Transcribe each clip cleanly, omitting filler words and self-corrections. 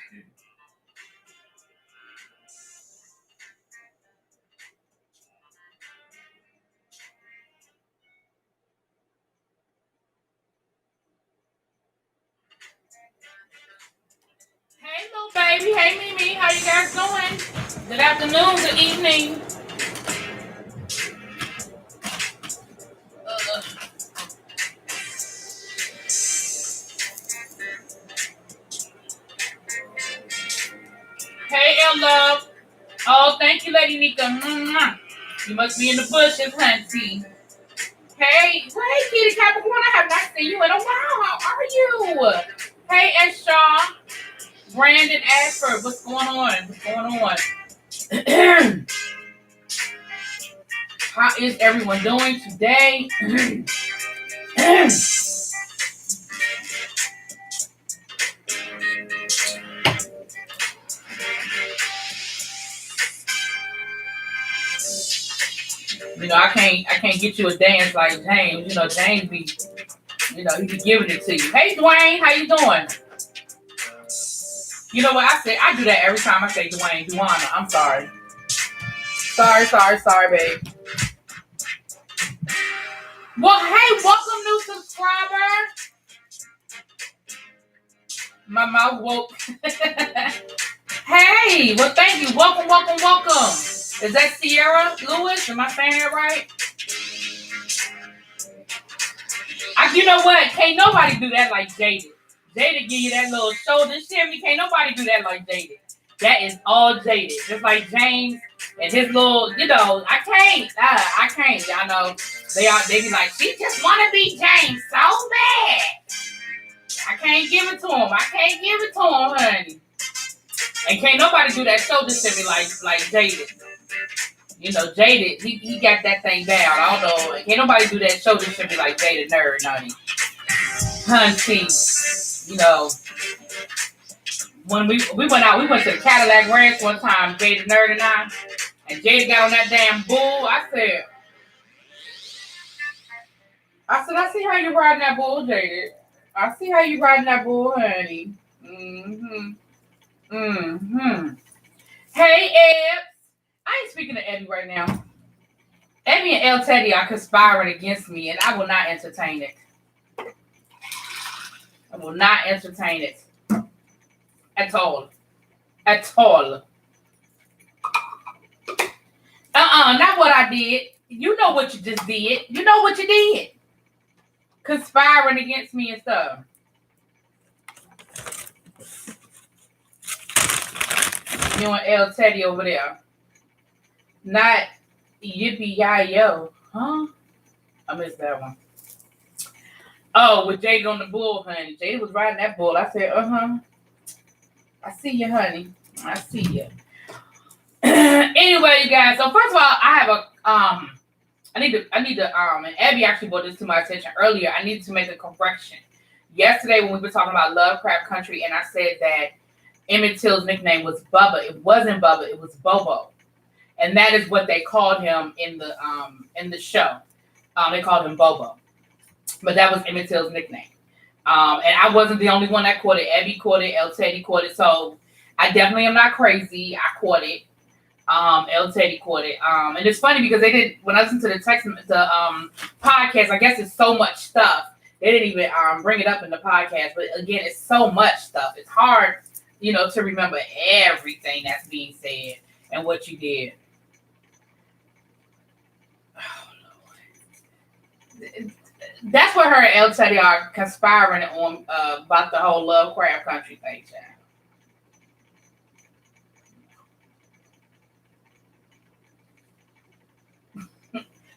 Hey, little baby. Hey, Mimi. How you guys doing? Good afternoon. Good evening. Hey, love. Oh, thank you, Lady Nika. Mwah. You must be in the bushes, hunty. Hey, Kitty Capricorn. I have not seen you in a while. How are you? Hey, S. Shaw. Brandon Ashford. What's going on? What's going on? How is everyone doing today? You know, I can't get you a dance like James. You know, James be, he be giving it to you. Hey, Dwayne, how you doing? You know what I say? I do that every time I say Dwayne, Duana. I'm sorry. Sorry, babe. Well, hey, welcome, new subscriber. My mouth woke. Hey, well, thank you. Welcome. Is that Sierra Lewis? Am I saying it right? You know what? Can't nobody do that like Jaded. Jaded give you that little shoulder shimmy. Can't nobody do that like Jaded. That is all Jaded. Just like James and his little, I can't. Y'all know they be like, she just want to be James so bad. I can't give it to him. Honey. And can't nobody do that shoulder shimmy like Jaded. Jaded, he got that thing down. I don't know. Can't nobody do that shoulder shimmy like Jaded Nerd, honey. Hunty. When we went out, we went to the Cadillac Ranch one time, Jaded Nerd and I. And Jaded got on that damn bull. I said, I see how you riding that bull, Jaded. I see how you riding that bull, honey. Hey, Eb. I ain't speaking to Eddie right now. Eddie and El Teddy are conspiring against me, and I will not entertain it. I will not entertain it. At all. Not what I did. You know what you just did. You know what you did. Conspiring against me and stuff. You and El Teddy over there. Not yippee-yi-yo. Huh? I missed that one. Oh, with Jade on the bull, honey. Jade was riding that bull. I said, I see you, honey. I see you. Anyway, you guys. So first of all, I have I need to, and Abby actually brought this to my attention earlier. I needed to make a correction. Yesterday when we were talking about Lovecraft Country, and I said that Emmett Till's nickname was Bubba. It wasn't Bubba, it was Bobo. And that is what they called him in the show. They called him Bobo. But that was Emmett Till's nickname. And I wasn't the only one that caught it. Abby caught it, El Teddy caught it. So I definitely am not crazy. I caught it. El Teddy caught it. And it's funny because they did, when I listened to the podcast, I guess it's so much stuff. They didn't even bring it up in the podcast. But again, it's so much stuff. It's hard, to remember everything that's being said and what you did. Oh, Lord. That's what her and El Teddy are conspiring on about the whole Lovecraft Country thing, child.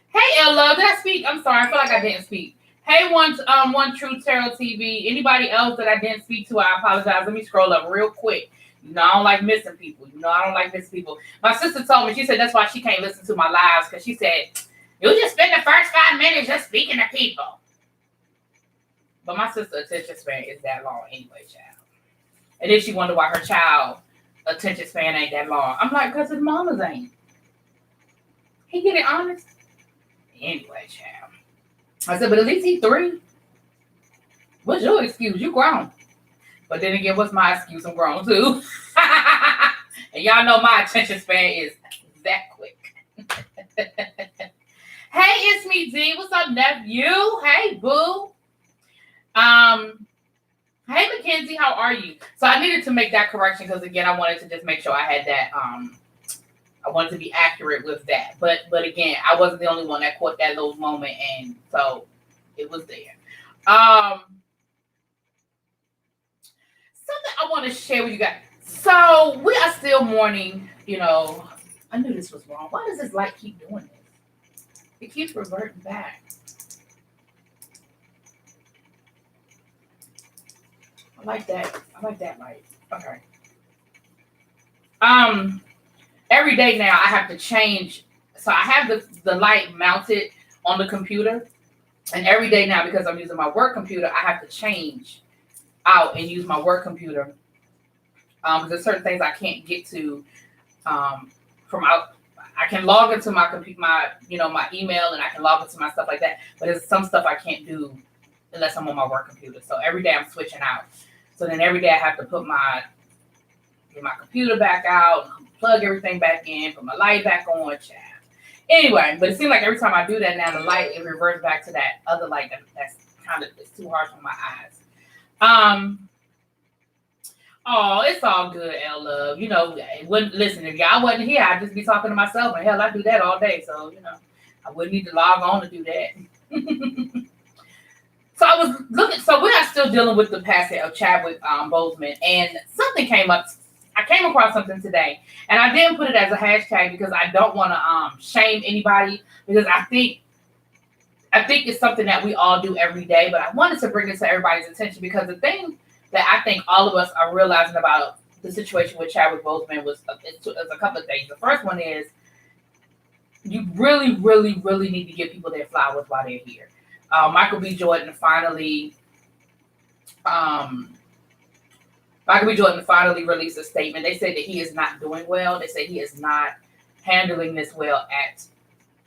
Hey, Ella, did I speak? I'm sorry, I feel like I didn't speak. Hey, one True Tarot TV. Anybody else that I didn't speak to, I apologize. Let me scroll up real quick. I don't like missing people. I don't like missing people. My sister told me, she said that's why she can't listen to my lives, because she said, you just spend the first 5 minutes just speaking to people. But my sister's attention span is that long anyway, child. And then she wondered why her child attention span ain't that long. I'm like, because his mama's ain't. He get it honest. Anyway, child. I said, but at least he's 3. What's your excuse? You grown. But then again, what's my excuse? I'm grown too. And y'all know my attention span is that quick. Hey, it's me, D. What's up, nephew? Hey, boo. Hey, Mackenzie, how are you? So I needed to make that correction because again, I wanted to just make sure I had that. I wanted to be accurate with that. But again, I wasn't the only one that caught that little moment, and so it was there. Something I want to share with you guys. So we are still mourning, I knew this was wrong. Why does this light keep doing this? It keeps reverting back. I like that light. Okay. Every day now I have to change. So I have the light mounted on the computer. And every day now, because I'm using my work computer, I have to change out and use my work computer. Because there's certain things I can't get to from out. I can log into my computer, my email, and I can log into my stuff like that. But there's some stuff I can't do unless I'm on my work computer. So every day I'm switching out. So then every day I have to get my computer back out, plug everything back in, put my light back on, chat. Anyway, but it seems like every time I do that now, the light, it reverts back to that other light that's kind of, it's too harsh on my eyes. Oh, it's all good, L Love. Listen, if y'all wasn't here, I'd just be talking to myself, and hell, I do that all day. So, I wouldn't need to log on to do that. So I was looking, so we are still dealing with the passing of Chadwick Boseman, and something came up. I came across something today, and I didn't put it as a hashtag because I don't want to shame anybody, because I think it's something that we all do every day, but I wanted to bring it to everybody's attention because the thing that I think all of us are realizing about the situation with Chadwick Boseman was a couple of things. The first one is you really, really, really need to give people their flowers while they're here. Michael B. Jordan finally released a statement. They said that he is not doing well. They say he is not handling this well at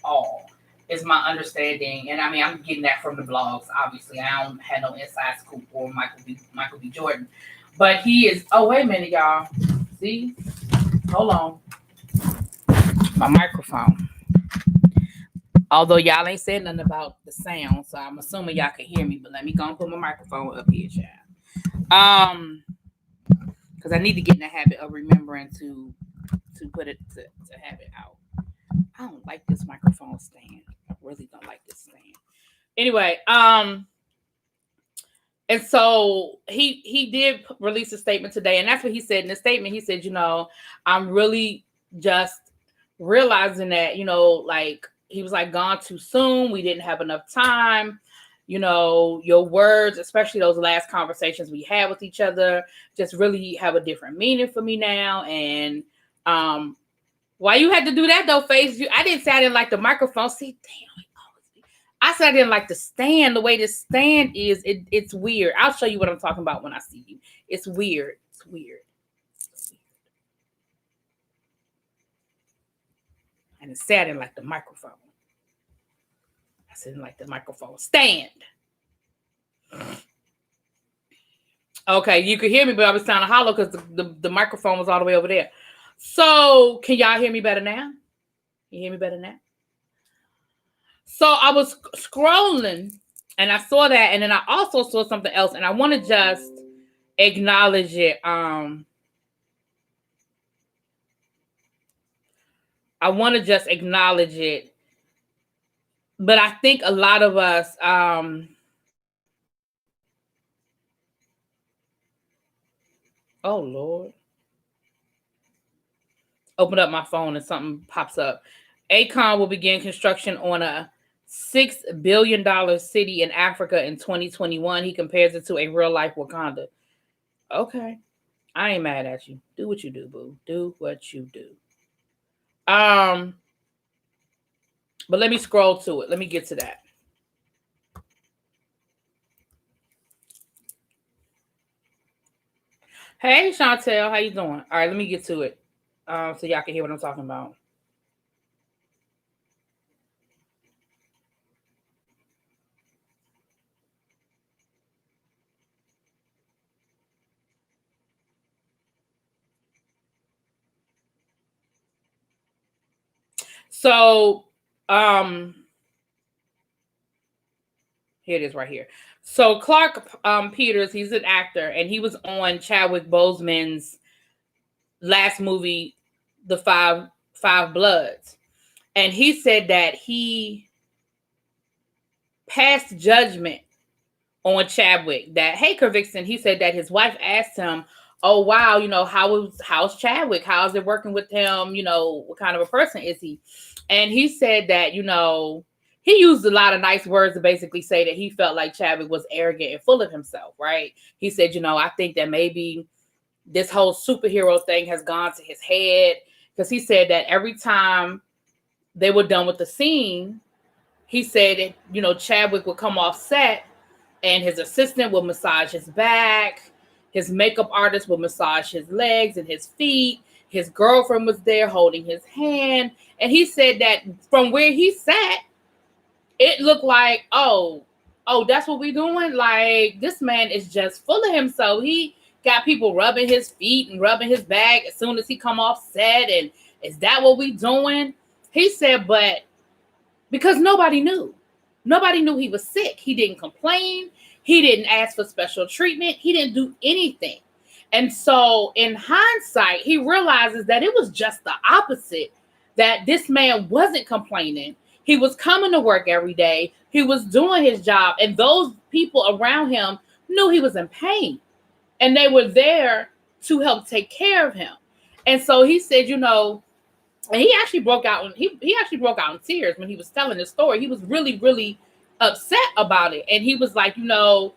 all, is my understanding. And I mean, I'm getting that from the blogs. Obviously, I don't have no inside scoop for Michael B. Jordan. But he is, oh, wait a minute, y'all. See? Hold on. My microphone. Although y'all ain't said nothing about the sound, so I'm assuming y'all can hear me, but let me go and put my microphone up here, child. Because I need to get in the habit of remembering to put it to have it out. I don't like this microphone stand. I really don't like this stand. Anyway, and so he did release a statement today, and that's what he said in the statement. He said, I'm really just realizing that, like, he was like, gone too soon. We didn't have enough time. Your words, especially those last conversations we had with each other, just really have a different meaning for me now. And why you had to do that though, Face? I didn't say I didn't like the microphone. See, damn. I said I didn't like the stand. The way this stand is, it's weird. I'll show you what I'm talking about when I see you. It's weird. It's weird. And it said I didn't like the microphone. I said I didn't like the microphone stand. Okay, you could hear me, but I was sounding hollow because the microphone was all the way over there. So, can y'all hear me better now? You hear me better now? So, I was scrolling, and I saw that, and then I also saw something else, and I want to just acknowledge it. I want to just acknowledge it, but I think a lot of us, oh Lord, open up my phone and something pops up. Akon will begin construction on a $6 billion city in Africa in 2021. He compares it to a real life Wakanda. Okay, I ain't mad at you. Do what you do, boo. Do what you do. But let me scroll to it. Let me get to that. Hey, Chantel, how you doing? All right, let me get to it so y'all can hear what I'm talking about. So, here it is right here. So Clark Peters, he's an actor, and he was on Chadwick Boseman's last movie, The Five Bloods. And he said that he passed judgment on Chadwick. That, hey, Kervixen, he said that his wife asked him, oh, wow, how's Chadwick? How's it working with him? What kind of a person is he? And he said that, he used a lot of nice words to basically say that he felt like Chadwick was arrogant and full of himself, right? He said, I think that maybe this whole superhero thing has gone to his head, because he said that every time they were done with the scene, he said that, Chadwick would come off set and his assistant would massage his back. His makeup artist would massage his legs and his feet. His girlfriend was there holding his hand. And he said that from where he sat, it looked like, oh, that's what we're doing? Like, this man is just full of himself. He got people rubbing his feet and rubbing his back as soon as he come off set. And is that what we doing? He said, but because nobody knew. Nobody knew he was sick. He didn't complain. He didn't ask for special treatment. He didn't do anything. And so in hindsight, he realizes that it was just the opposite, that this man wasn't complaining. He was coming to work every day. He was doing his job. And those people around him knew he was in pain. And they were there to help take care of him. And so he said, and he actually broke out. He actually broke out in tears when he was telling the story. He was really, really upset about it. And he was like, I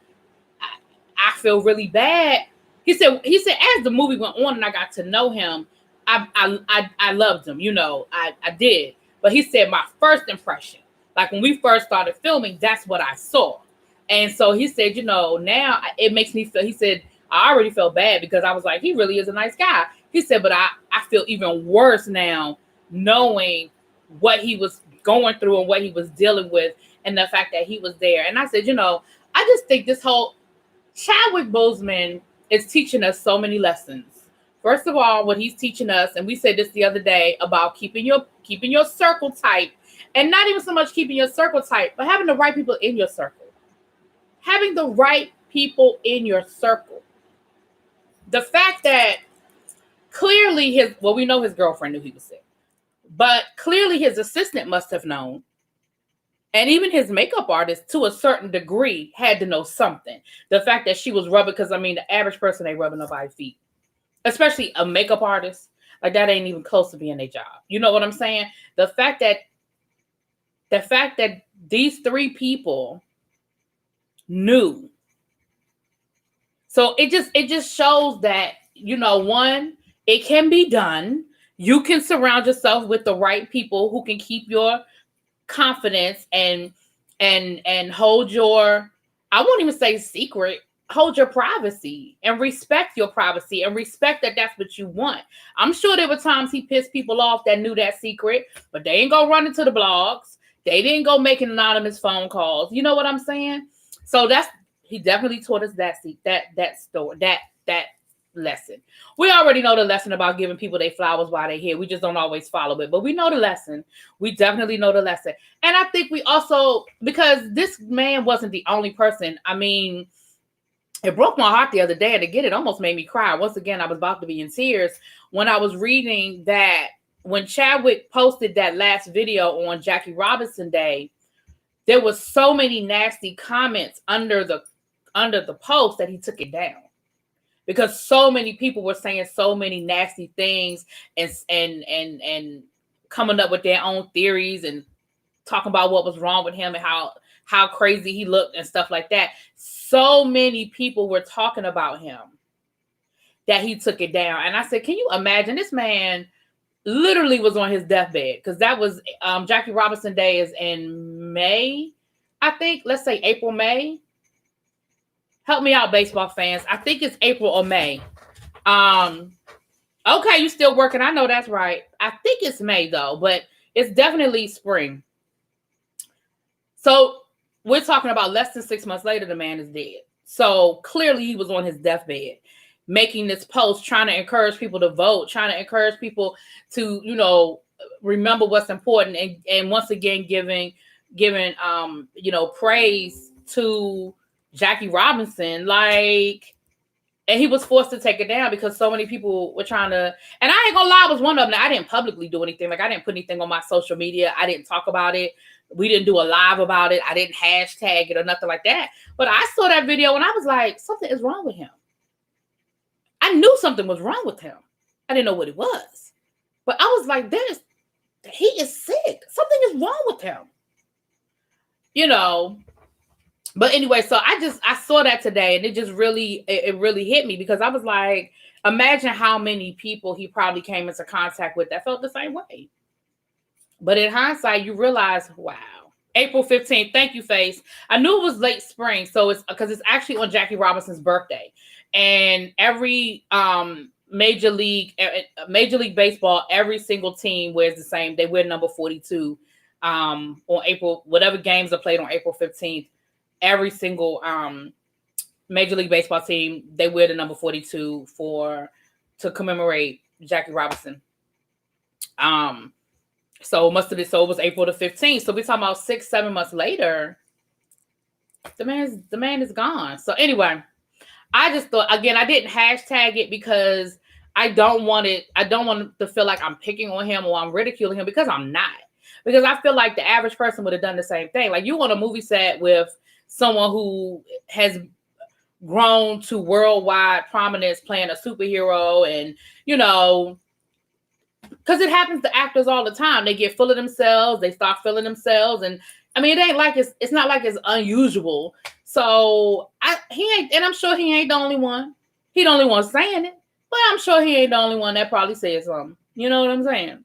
feel really bad. He said, as the movie went on and I got to know him, I loved him. I did. But he said my first impression, like when we first started filming, that's what I saw. And so he said, now it makes me feel, he said, I already felt bad because I was like, he really is a nice guy. He said, but I feel even worse now knowing what he was going through and what he was dealing with and the fact that he was there. And I said, I just think this whole Chadwick Boseman is teaching us so many lessons. First of all, what he's teaching us, and we said this the other day about keeping your circle tight, and not even so much keeping your circle tight, but having the right people in your circle. Having the right people in your circle. The fact that clearly we know his girlfriend knew he was sick, but clearly his assistant must have known. And even his makeup artist, to a certain degree, had to know something. The fact that she was rubbing, because the average person ain't rubbing nobody's feet, especially a makeup artist, like that ain't even close to being their job. You know what I'm saying? The fact that these three people knew. So it just shows that, one, it can be done. You can surround yourself with the right people who can keep your confidence and hold your, I won't even say secret, hold your privacy and respect your privacy and respect that that's what you want. I'm sure there were times he pissed people off that knew that secret, but they ain't go running to the blogs. They didn't go making anonymous phone calls. You know what I'm saying? So he definitely taught us that story, that lesson. We already know the lesson about giving people their flowers while they're here. We just don't always follow it, but we know the lesson. We definitely know the lesson. And I think we also, because this man wasn't the only person. It broke my heart the other day, and again, it almost made me cry. Once again, I was about to be in tears when I was reading that when Chadwick posted that last video on Jackie Robinson Day, there was so many nasty comments under the post that he took it down. Because so many people were saying so many nasty things and coming up with their own theories and talking about what was wrong with him and how crazy he looked and stuff like that. So many people were talking about him that he took it down. And I said, can you imagine? This man literally was on his deathbed, because that was Jackie Robinson Day is in May, I think. Let's say April, May. Help me out, baseball fans. I think it's April or May. Okay, you still working. I know that's right. I think it's May, though, but it's definitely spring. So we're talking about less than 6 months later, the man is dead. So clearly he was on his deathbed, making this post, trying to encourage people to vote, trying to encourage people to, remember what's important, and once again giving praise to Jackie Robinson, like, and he was forced to take it down because so many people were trying to, and I ain't gonna lie, I was one of them. Now, I didn't publicly do anything. Like, I didn't put anything on my social media. I didn't talk about it. We didn't do a live about it. I didn't hashtag it or nothing like that. But I saw that video and I was like, something is wrong with him. I knew something was wrong with him. I didn't know what it was. But I was like, he is sick. Something is wrong with him. But anyway, so I saw that today, and it just really hit me, because I was like, imagine how many people he probably came into contact with that felt the same way. But in hindsight, you realize, wow. April 15th. Thank you, Face. I knew it was late spring, so it's because it's actually on Jackie Robinson's birthday. And every Major League Baseball, every single team wears the same. They wear number 42 on April, whatever games are played on April 15th. Every single Major League Baseball team, they wear the number 42 to commemorate Jackie Robinson. So it was April the 15th. So we're talking about 6-7 months later. The man is gone. So anyway, I just thought, again, I didn't hashtag it because I don't want to feel like I'm picking on him or I'm ridiculing him, because I'm not. Because I feel like the average person would have done the same thing. Like, you on a movie set with someone who has grown to worldwide prominence playing a superhero, and because it happens to actors all the time. They get full of themselves. They start feeling themselves. And I mean, it's not like it's unusual. So he ain't, and I'm sure he ain't the only one. He the only one saying it, but I'm sure he ain't the only one that probably said something. You know what I'm saying?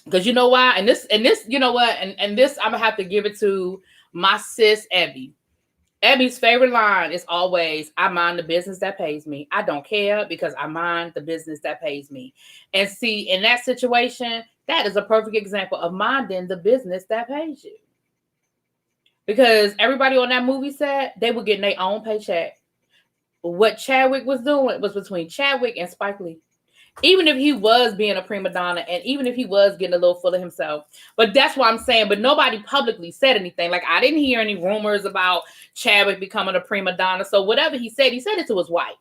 Because you know why? And this, you know what? And this, I'm gonna have to give it to my sis, Ebby. Ebby's favorite line is always, I mind the business that pays me. I don't care, because I mind the business that pays me. And see, in that situation, that is a perfect example of minding the business that pays you. Because everybody on that movie set, they were getting their own paycheck. What Chadwick was doing was between Chadwick and Spike Lee. Even if he was being a prima donna, and even if he was getting a little full of himself. But that's what I'm saying. But nobody publicly said anything. Like, I didn't hear any rumors about Chadwick becoming a prima donna. So whatever he said it to his wife.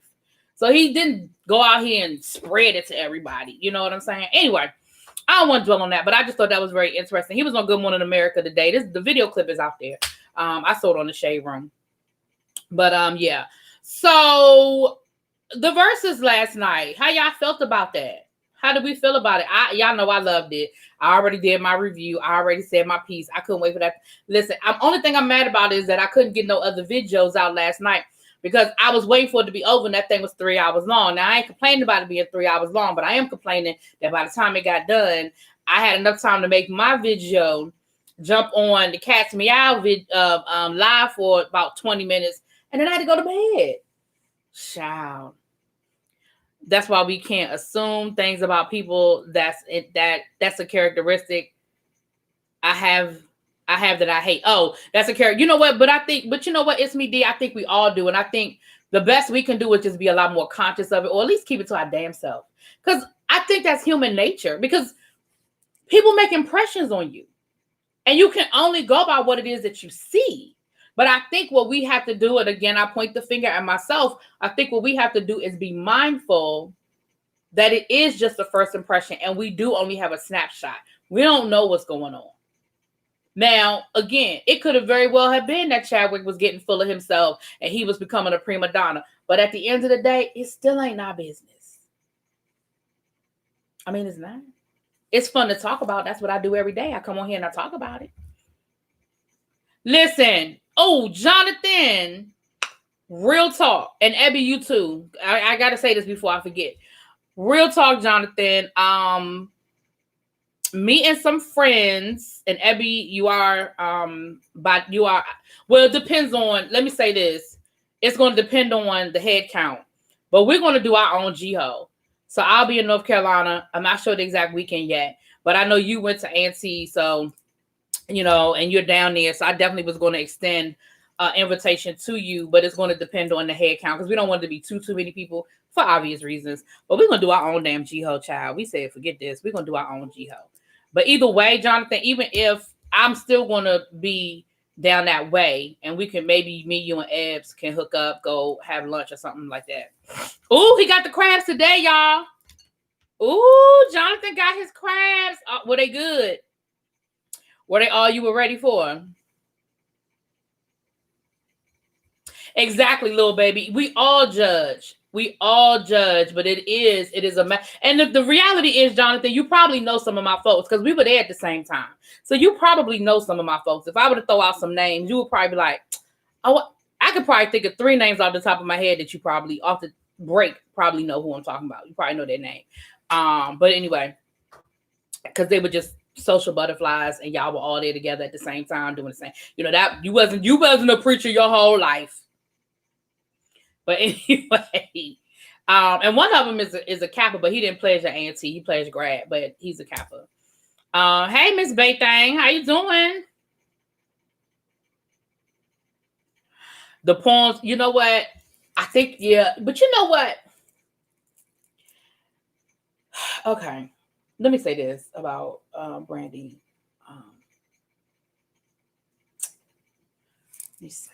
So he didn't go out here and spread it to everybody. You know what I'm saying? Anyway, I don't want to dwell on that, but I just thought that was very interesting. He was on Good Morning America today. The video clip is out there. I saw it on the Shade Room. But yeah. So the verses last night, how y'all felt about that? How did we feel about it? Y'all know I loved it. I already did my review. I already said my piece. I couldn't wait for that. Listen, only thing I'm mad about is that I couldn't get no other videos out last night, because I was waiting for it to be over, and that thing was 3 hours long. Now, I ain't complaining about it being 3 hours long, but I am complaining that by the time it got done, I had enough time to make my video, jump on the Cat's Meow live for about 20 minutes, and then I had to go to bed. Child. That's why we can't assume things about people. That's a characteristic I have that I hate. Oh, that's a character. You know what? But you know what? It's me, D. I think we all do. And I think the best we can do is just be a lot more conscious of it, or at least keep it to our damn self. Because I think that's human nature, because people make impressions on you, and you can only go by what it is that you see. But I think what we have to do, and again, I point the finger at myself, I think what we have to do is be mindful that it is just a first impression, and we do only have a snapshot. We don't know what's going on. Now, again, it could have very well have been that Chadwick was getting full of himself and he was becoming a prima donna. But at the end of the day, it still ain't our business. I mean, it's not. It's fun to talk about. That's what I do every day. I come on here and I talk about it. Listen. Oh, Jonathan, real talk. And Ebby, you too. I got to say this before I forget. Real talk, Jonathan. Me and some friends, and Ebby, well, it depends on, let me say this. It's going to depend on the head count. But we're going to do our own GHO. So I'll be in North Carolina. I'm not sure the exact weekend yet. But I know you went to Auntie, so, and you're down there. So I definitely was going to extend invitation to you. But it's going to depend on the head count, because we don't want it to be too many people for obvious reasons. But we're going to do our own damn GHO, child. We said, forget this. We're going to do our own GHO. But either way, Jonathan, even if I'm still going to be down that way, and we can maybe me, you, and Ebbs can hook up, go have lunch or something like that. Ooh, he got the crabs today, y'all. Ooh, Jonathan got his crabs. Were they good? Were they all you were ready for? Exactly, little baby. We all judge, but it is a and the reality is, Jonathan, you probably know some of my folks because we were there at the same time. So you probably know some of my folks. If I were to throw out some names, you would probably be like, oh, I could probably think of 3 names off the top of my head that you probably off the break probably know who I'm talking about. You probably know their name. But anyway, because they were just social butterflies and y'all were all there together at the same time doing the same. You know, that you wasn't a preacher your whole life. But anyway, and one of them is a Kappa, but he didn't pledge the A&T. He pledged grad, but he's a Kappa. Hey, Miss Baythang, how you doing? The poems, you know what? I think, yeah, but you know what? Okay, let me say this about Brandy. Let me say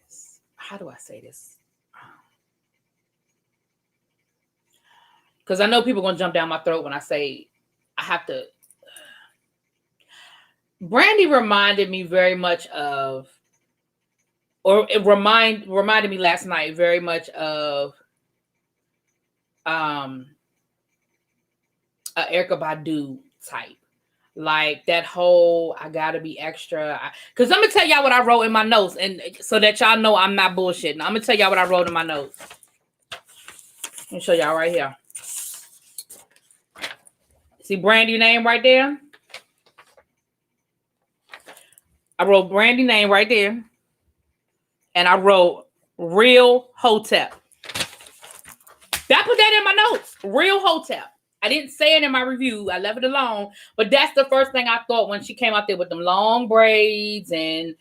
this. How do I say this? Because I know people are going to jump down my throat when I say I have to. Brandy reminded me very much of, or it reminded me last night very much of a Erykah Badu type. Like that whole, I gotta be extra. Because I'm going to tell y'all what I wrote in my notes, and so that y'all know I'm not bullshitting. I'm going to tell y'all what I wrote in my notes. Let me show y'all right here. See Brandy name right there? I wrote Brandy name right there. And I wrote Real Hotep. I put that in my notes. Real Hotep. I didn't say it in my review. I left it alone. But that's the first thing I thought when she came out there with them long braids. And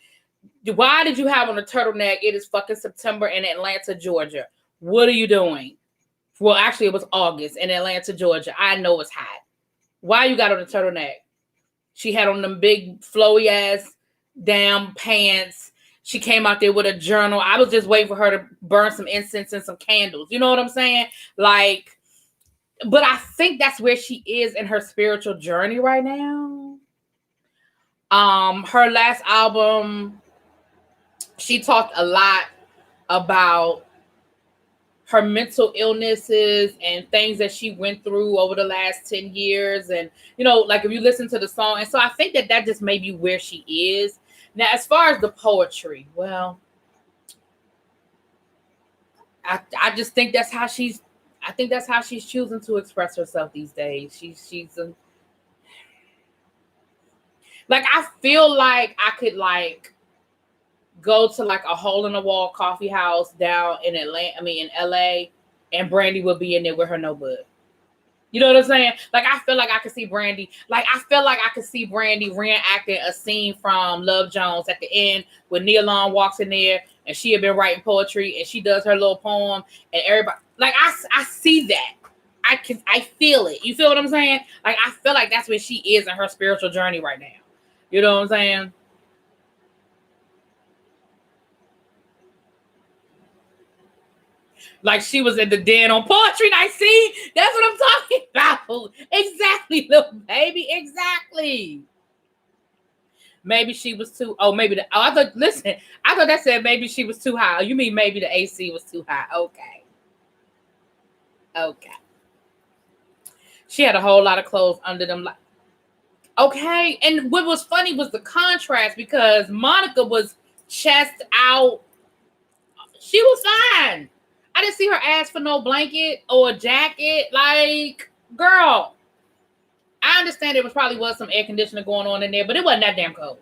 why did you have on a turtleneck? It is fucking September in Atlanta, Georgia. What are you doing? Well, actually, it was August in Atlanta, Georgia. I know it's hot. Why you got on a turtleneck? She had on them big flowy ass damn pants. She came out there with a journal. I was just waiting for her to burn some incense and some candles. You know what I'm saying? Like, but I think that's where she is in her spiritual journey right now. Her last album, she talked a lot about her mental illnesses and things that she went through over the last 10 years. And, you know, like if you listen to the song. And so I think that just may be where she is. Now, as far as the poetry, well, I just think that's how she's choosing to express herself these days. She's like, I feel like I could like go to like a hole in the wall coffee house down in in LA, and Brandy would be in there with her notebook. You know what I'm saying? Like, I feel like I could see Brandy. Like, I feel like I could see Brandy reenacting a scene from Love Jones at the end when Nia Long walks in there and she had been writing poetry and she does her little poem and everybody. Like, I see that. I feel it. You feel what I'm saying? Like, I feel like that's where she is in her spiritual journey right now. You know what I'm saying? Like she was at the den on poetry night. See, that's what I'm talking about. Exactly, little baby. Exactly. Maybe she was too. Oh, maybe I thought. Listen, I thought that said maybe she was too high. You mean maybe the AC was too high? Okay. Okay. She had a whole lot of clothes under them. Okay, and what was funny was the contrast because Monica was chest out. She was fine. I didn't see her ask for no blanket or a jacket. Like, girl, I understand there probably was some air conditioner going on in there, but it wasn't that damn cold.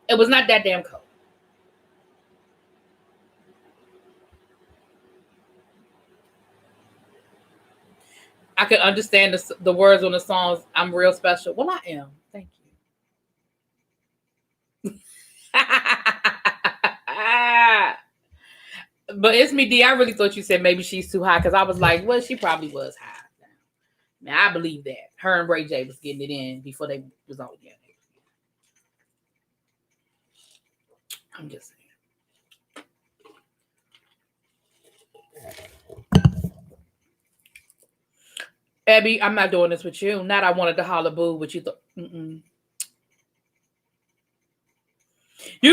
It was not that damn cold. I could understand the words on the songs. I'm real special. Well, I am. Thank you. But it's me, D. I really thought you said maybe she's too high because I was like, well, she probably was high. Now I believe that her and Ray J was getting it in before they was on together. I'm just saying. Abby, I'm not doing this with you. Not I wanted to holler boo, but you thought. You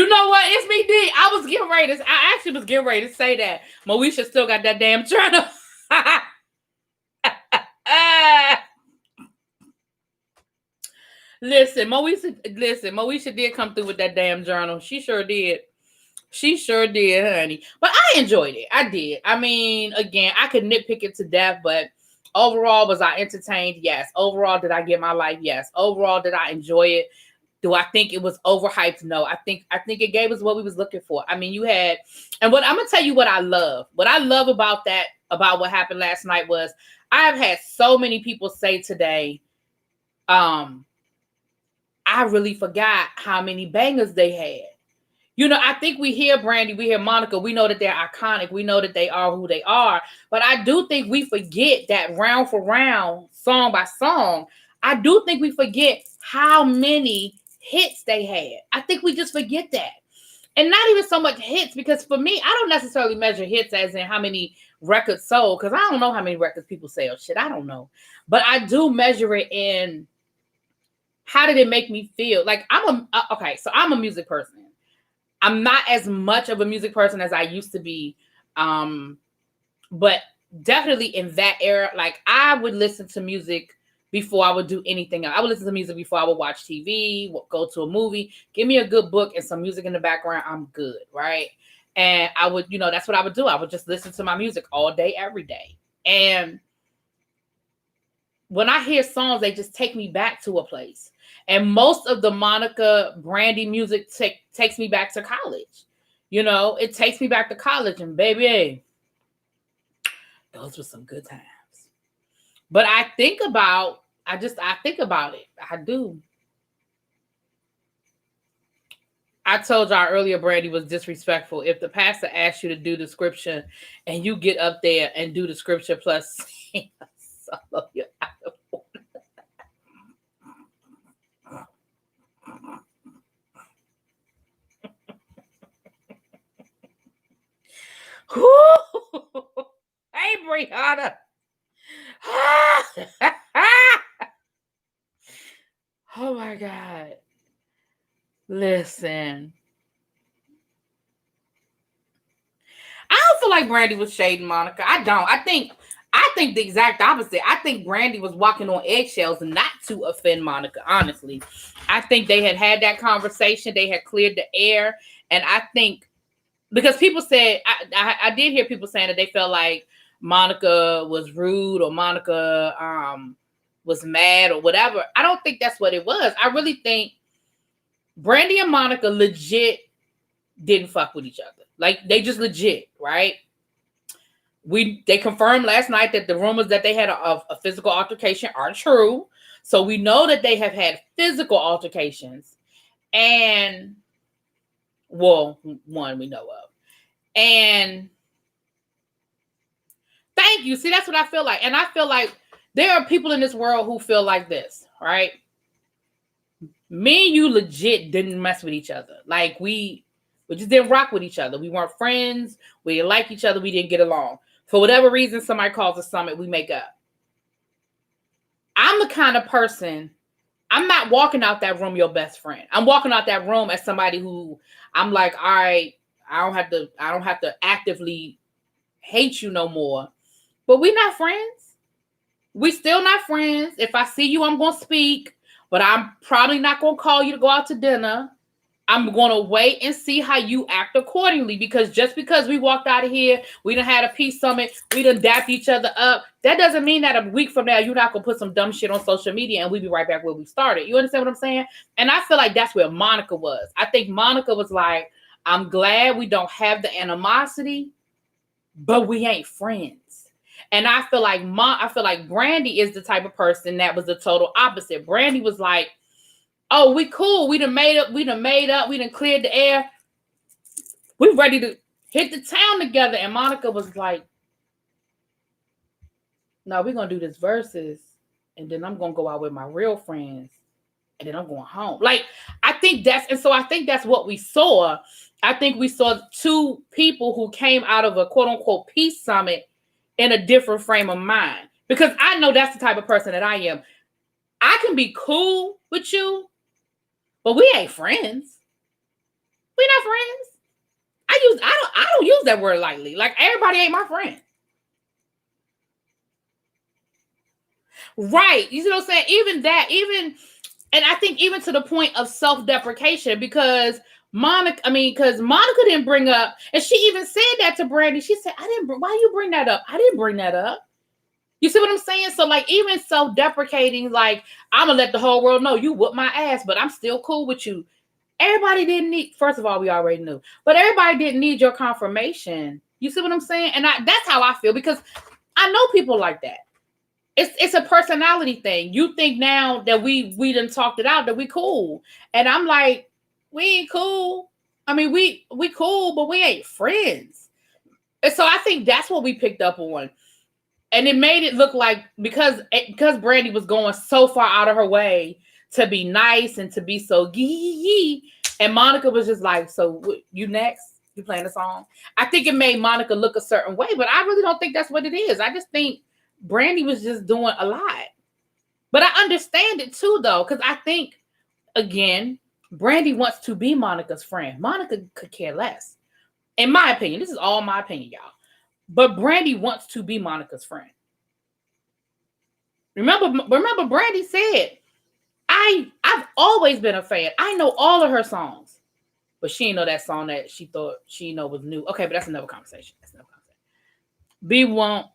know what? It's me, D. I actually was getting ready to say that. Moesha still got that damn journal. Listen, Moesha did come through with that damn journal. She sure did. She sure did, honey. But I enjoyed it. I did. I mean, again, I could nitpick it to death, but overall, was I entertained? Yes. Overall, did I get my life? Yes. Overall, did I enjoy it? Do I think it was overhyped? No. I think it gave us what we was looking for. I mean, you had, and what I'm gonna tell you what I love. What I love about that, about what happened last night was I have had so many people say today, I really forgot how many bangers they had. You know, I think we hear Brandy, we hear Monica, we know that they're iconic, we know that they are who they are, but I do think we forget that round for round, song by song, I do think we forget how many hits they had. I think we just forget that. And not even so much hits, because for me, I don't necessarily measure hits as in how many records sold, because I don't know how many records people sell. Shit, I don't know. But I do measure it in how did it make me feel? Like, I'm a music person. I'm not as much of a music person as I used to be. But definitely in that era, like I would listen to music before I would do anything else. I would listen to music before I would watch TV, go to a movie. Give me a good book and some music in the background. I'm good, right? And I would, that's what I would do. I would just listen to my music all day, every day. And when I hear songs, they just take me back to a place. And most of the Monica Brandy music takes me back to college. It takes me back to college. And baby, those were some good times. But I think about it. I do. I told y'all earlier Brandy was disrespectful. If the pastor asks you to do the scripture and you get up there and do the scripture plus sing a solo, you're out of order. Hey, Brianna. Oh my God. Listen. I don't feel like Brandy was shading Monica. I don't. I think the exact opposite. I think Brandy was walking on eggshells not to offend Monica, honestly. I think they had that conversation. They had cleared the air. And I think, because people said, I did hear people saying that they felt like Monica was rude or Monica was mad or whatever. I don't think that's what it was. I really think Brandy and Monica legit didn't fuck with each other. Like, they just legit, right? They confirmed last night that the rumors that they had a physical altercation are true. So we know that they have had physical altercations. And, well, one we know of. And thank you. See, that's what I feel like. And I feel like there are people in this world who feel like this, right? Me and you legit didn't mess with each other. Like, we just didn't rock with each other. We weren't friends. We didn't like each other. We didn't get along. For whatever reason, somebody calls a summit, we make up. I'm the kind of person, I'm not walking out that room your best friend. I'm walking out that room as somebody who I'm like, all right, I don't have to actively hate you no more. But we're not friends. We still not friends. If I see you, I'm going to speak. But I'm probably not going to call you to go out to dinner. I'm going to wait and see how you act accordingly. Because just because we walked out of here, we done had a peace summit, we done dapped each other up, that doesn't mean that a week from now, you're not going to put some dumb shit on social media and we be right back where we started. You understand what I'm saying? And I feel like that's where Monica was. I think Monica was like, I'm glad we don't have the animosity, but we ain't friends. And I feel like Brandy is the type of person that was the total opposite. Brandy was like, oh, we cool. We done made up. We done cleared the air. We ready to hit the town together. And Monica was like, no, we're going to do this versus. and then I'm gonna go out with my real friends, and then I'm going home. Like, I think that's what we saw. I think we saw two people who came out of a quote unquote peace summit in a different frame of mind. Because I know that's the type of person that I am. I can be cool with you, but we ain't friends. We not friends. I don't use that word lightly. Like, everybody ain't my friend. Right. You see what I'm saying? And I think even to the point of self-deprecation, because Monica didn't bring up, and she even said that to Brandy. She said, why you bring that up? I didn't bring that up. You see what I'm saying? So, like, even self-deprecating, like, I'm going to let the whole world know you whooped my ass, but I'm still cool with you. Everybody didn't need, first of all, we already knew, but everybody didn't need your confirmation. You see what I'm saying? And that's how I feel, because I know people like that. It's a personality thing. You think now that we done talked it out, that we cool. And I'm like, we ain't cool. I mean, we cool, but we ain't friends. And so I think that's what we picked up on. And it made it look like, because Brandy was going so far out of her way to be nice and to be so gee, and Monica was just like, so you next? You playing a song? I think it made Monica look a certain way, but I really don't think that's what it is. I just think Brandy was just doing a lot. But I understand it too, though, because I think, again, Brandy wants to be Monica's friend. Monica could care less. In my opinion, this is all my opinion, y'all. But Brandy wants to be Monica's friend. Remember, Brandy said, I've always been a fan. I know all of her songs. But she didn't know that song that she thought she know was new. Okay, but that's another conversation. B won't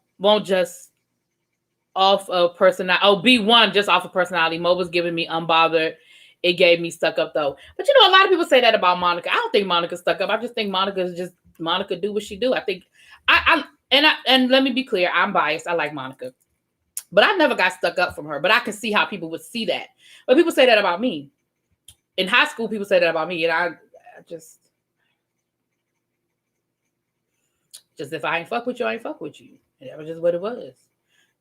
just off of personality. Oh, B1 just off of personality. Mo was giving me unbothered. It gave me stuck up though. But a lot of people say that about Monica. I don't think Monica's stuck up. I just think Monica do what she do. I think and let me be clear, I'm biased. I like Monica. But I never got stuck up from her. But I can see how people would see that. But people say that about me. In high school, people say that about me. And I just if I ain't fuck with you, I ain't fuck with you. And that was just what it was.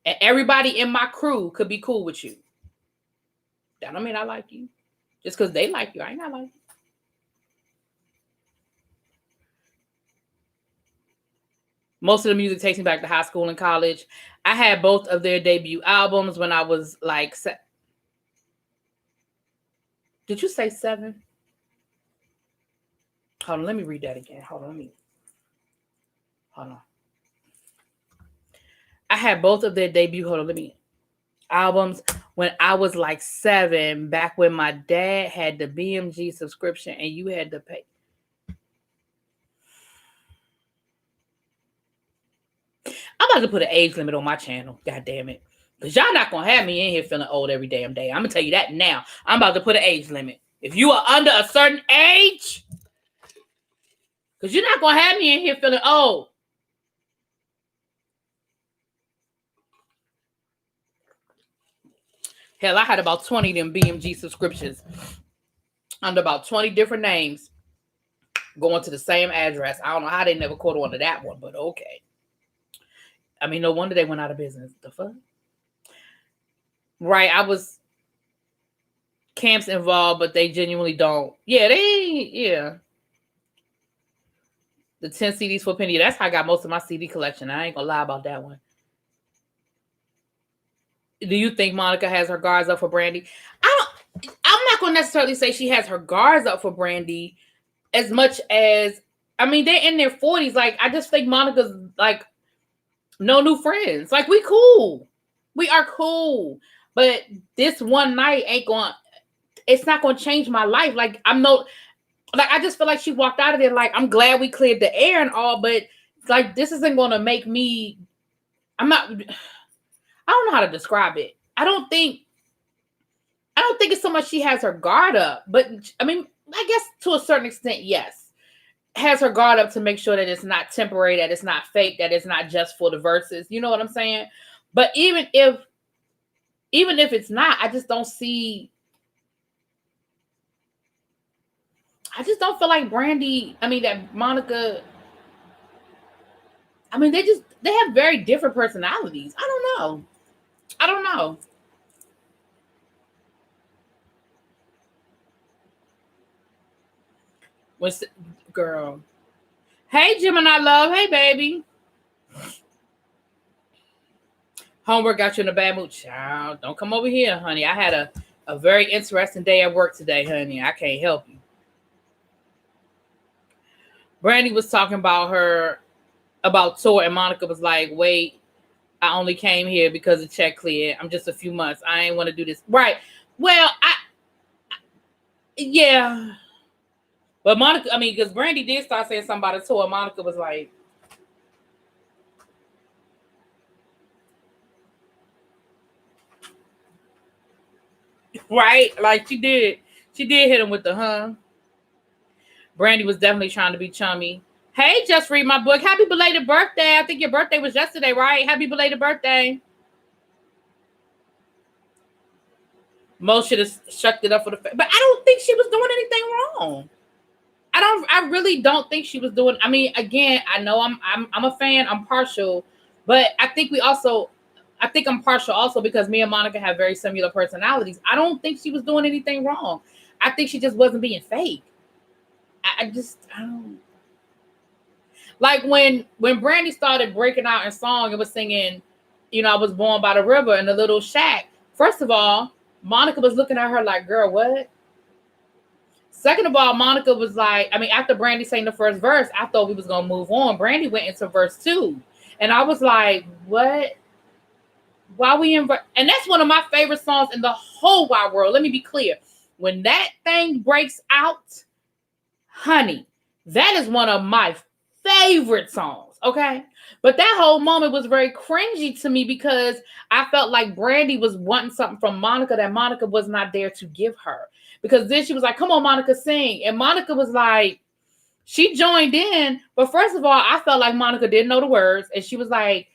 And everybody in my crew could be cool with you. That don't mean I like you. Just because they like you, I ain't not like you. Most of the music takes me back to high school and college. I had both of their debut albums when I was like... Did you say 7? Hold on, let me read that again. Hold on. I had both of their debut albums when I was like 7, back when my dad had the BMG subscription and you had to pay. I'm about to put an age limit on my channel. God damn it. Because y'all not going to have me in here feeling old every damn day. I'm going to tell you that now. I'm about to put an age limit. If you are under a certain age, because you're not going to have me in here feeling old. Hell, I had about 20 of them BMG subscriptions under about 20 different names going to the same address. I don't know how they never caught on to that one, but okay. I mean, no wonder they went out of business. The fuck? Right, I was camps involved, but they genuinely don't. Yeah, the 10 CDs for a penny. That's how I got most of my CD collection. I ain't gonna lie about that one. Do you think Monica has her guards up for Brandy? I'm not gonna necessarily say she has her guards up for Brandy as much as, I mean, they're in their 40s. Like, I just think Monica's like, no new friends. Like, we cool. We are cool. But this one night it's not going to change my life. Like, I just feel like she walked out of there like, I'm glad we cleared the air and all, but like, this isn't going to make me, I don't know how to describe it. I don't think it's so much she has her guard up, but I mean, I guess to a certain extent, yes. Has her guard up to make sure that it's not temporary, that it's not fake, that it's not just for the verses. You know what I'm saying? But even if it's not, I just don't feel like that Monica, I mean, they have very different personalities. I don't know. What's girl? Hey, Gemini love. Hey, baby. Homework got you in a bad mood. Child, don't come over here, honey. I had a very interesting day at work today, honey. I can't help you. Brandy was talking about tour, and Monica was like, wait, I only came here because the check cleared. I'm just a few months. I ain't want to do this. Right. Well, yeah. But Monica, I mean, because Brandy did start saying something about a tour. Monica was like, right? Like she did hit him with the. Brandy was definitely trying to be chummy. Hey, just read my book. Happy belated birthday. I think your birthday was yesterday, right? Happy belated birthday. Mo should have shucked it up for the but I don't think she was doing anything wrong. I really don't think she was doing. I mean, again, I know I'm a fan, I'm partial, but I think I'm partial also because me and Monica have very similar personalities. I don't think she was doing anything wrong. I think she just wasn't being fake. I don't like when Brandy started breaking out in song and was singing, I was born by the river in the little shack. First of all, Monica was looking at her like, girl, what? Second of all, Monica was like, I mean, after Brandy sang the first verse, I thought we was going to move on. Brandy went into verse 2. And I was like, what? Why we in? And that's one of my favorite songs in the whole wide world. Let me be clear. When that thing breaks out, honey, that is one of my favorite songs. Okay. But that whole moment was very cringy to me because I felt like Brandy was wanting something from Monica that Monica was not there to give her. Because then she was like, come on, Monica, sing. And Monica was like, she joined in. But first of all, I felt like Monica didn't know the words. And she was like,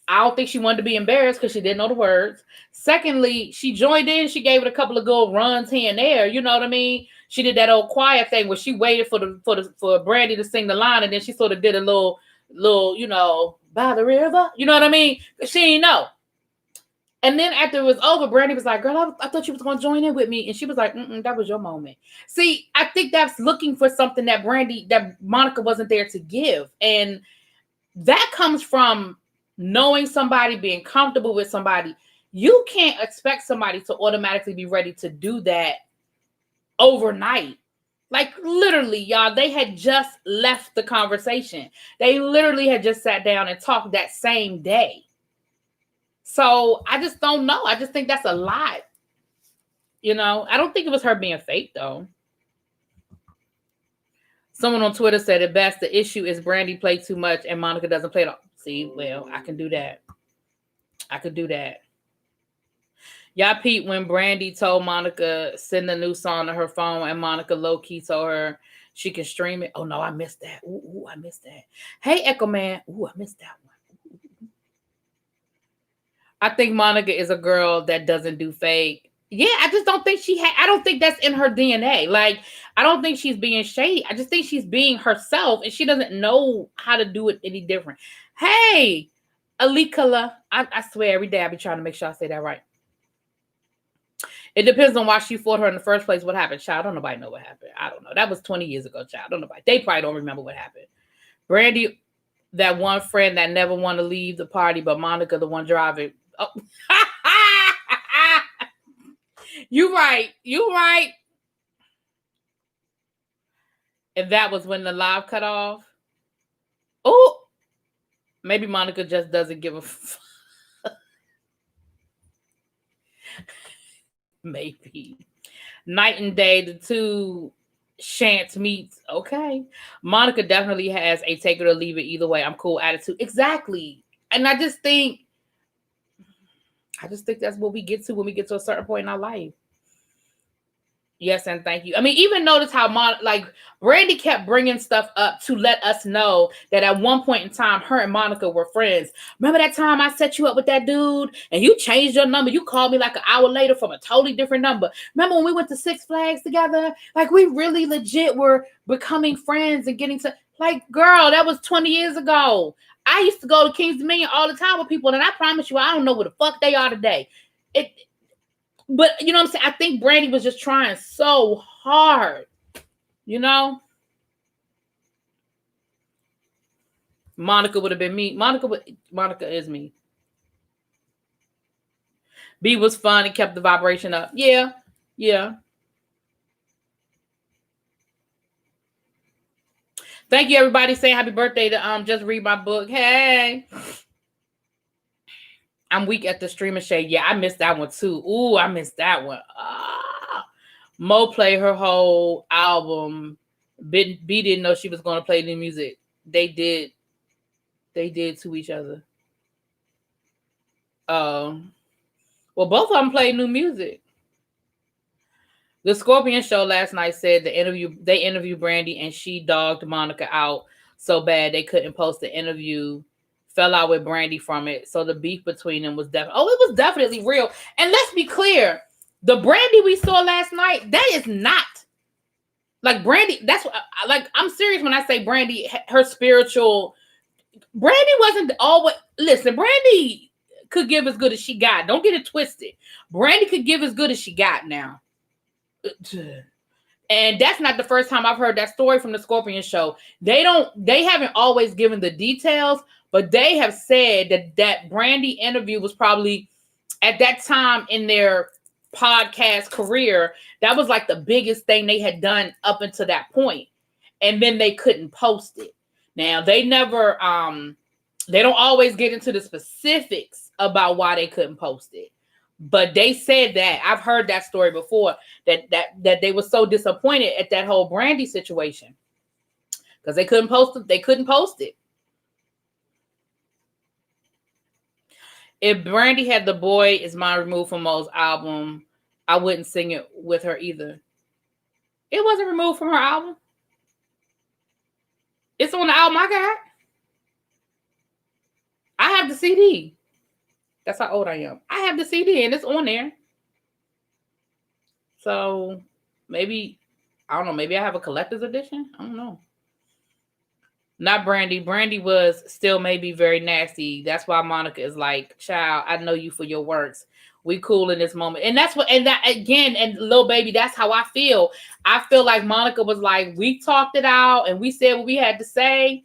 I don't think she wanted to be embarrassed because she didn't know the words. Secondly, she joined in. She gave it a couple of good runs here and there. You know what I mean? She did that old quiet thing where she waited for Brandy to sing the line. And then she sort of did a little, by the river. You know what I mean? She didn't know. And then after it was over, Brandy was like, girl, I thought you was going to join in with me. And she was like, that was your moment. See, I think that's looking for something that Monica wasn't there to give. And that comes from knowing somebody, being comfortable with somebody. You can't expect somebody to automatically be ready to do that overnight. Like literally, y'all, they had just left the conversation. They literally had just sat down and talked that same day. So I just don't know. I just think that's a lot. I don't think it was her being fake though. Someone on Twitter said it best. The issue is Brandy played too much and Monica doesn't play it all. See, well, I can do that. Y'all peep when Brandy told Monica send the new song to her phone and Monica low-key told her she can stream it. Oh no, I missed that. Ooh, I missed that. Hey, Echo Man. Ooh, I missed that one. I think Monica is a girl that doesn't do fake. Yeah, I just don't think I don't think that's in her DNA. Like, I don't think she's being shady. I just think she's being herself and she doesn't know how to do it any different. Hey, Alikala. I swear every day I be trying to make sure I say that right. It depends on why she fought her in the first place. What happened, child? Don't nobody know what happened. I don't know. That was 20 years ago, child. Don't nobody. They probably don't remember what happened. Brandy, that one friend that never want to leave the party, but Monica, the one driving. Oh. You right. And that was when the live cut off. Oh, maybe Monica just doesn't give a fuck. Maybe. Night and day, the two shan't meet. Okay. Monica definitely has a take it or leave it either way. I'm cool attitude. Exactly. And I just think that's what we get to when we get to a certain point in our life. Yes, and thank you. I mean, even notice how Brandy kept bringing stuff up to let us know that at one point in time, her and Monica were friends. Remember that time I set you up with that dude and you changed your number? You called me like an hour later from a totally different number. Remember when we went to Six Flags together? Like, we really legit were becoming friends and getting to, like, girl, that was 20 years ago. I used to go to King's Dominion all the time with people, and I promise you, I don't know where the fuck they are today. But you know what I'm saying? I think Brandy was just trying so hard, Monica would have been me. Monica is me. B was fun and kept the vibration up. Yeah. Thank you, everybody, saying happy birthday to Just Read My Book. Hey. I'm weak at the streaming shade. Yeah, I missed that one too. Ooh, I missed that one. Mo played her whole album. B didn't know she was going to play new music. They did to each other. Well, both of them played new music. The Scorpion show last night said they interviewed Brandy and she dogged Monica out so bad they couldn't post the interview. Fell out with Brandy from it. So the beef between them was it was definitely real. And let's be clear, the Brandy we saw last night, that is not like Brandy. That's what, like, I'm serious when I say Brandy, her spiritual. Brandy wasn't always, listen, Brandy could give as good as she got. Don't get it twisted. Brandy could give as good as she got now. And that's not the first time I've heard that story from the Scorpion show. They haven't always given the details, but they have said that Brandy interview was probably at that time in their podcast career, that was like the biggest thing they had done up until that point. And then they couldn't post it. Now they never, they don't always get into the specifics about why they couldn't post it. But they said that I've heard that story before that they were so disappointed at that whole Brandy situation because they couldn't post it. They couldn't post it. If Brandy had The Boy Is Mine removed from Mo's album, I wouldn't sing it with her either. It wasn't removed from her album. It's on the album I got. I have the CD. That's how old I am. I have the CD and it's on there. So maybe, I don't know, maybe I have a collector's edition. I don't know. Not Brandy. Brandy was still maybe very nasty. That's why Monica is like, child, I know you for your works. We cool in this moment. And that's what, and that again, and Lil Baby, that's how I feel. I feel like Monica was like, we talked it out and we said what we had to say.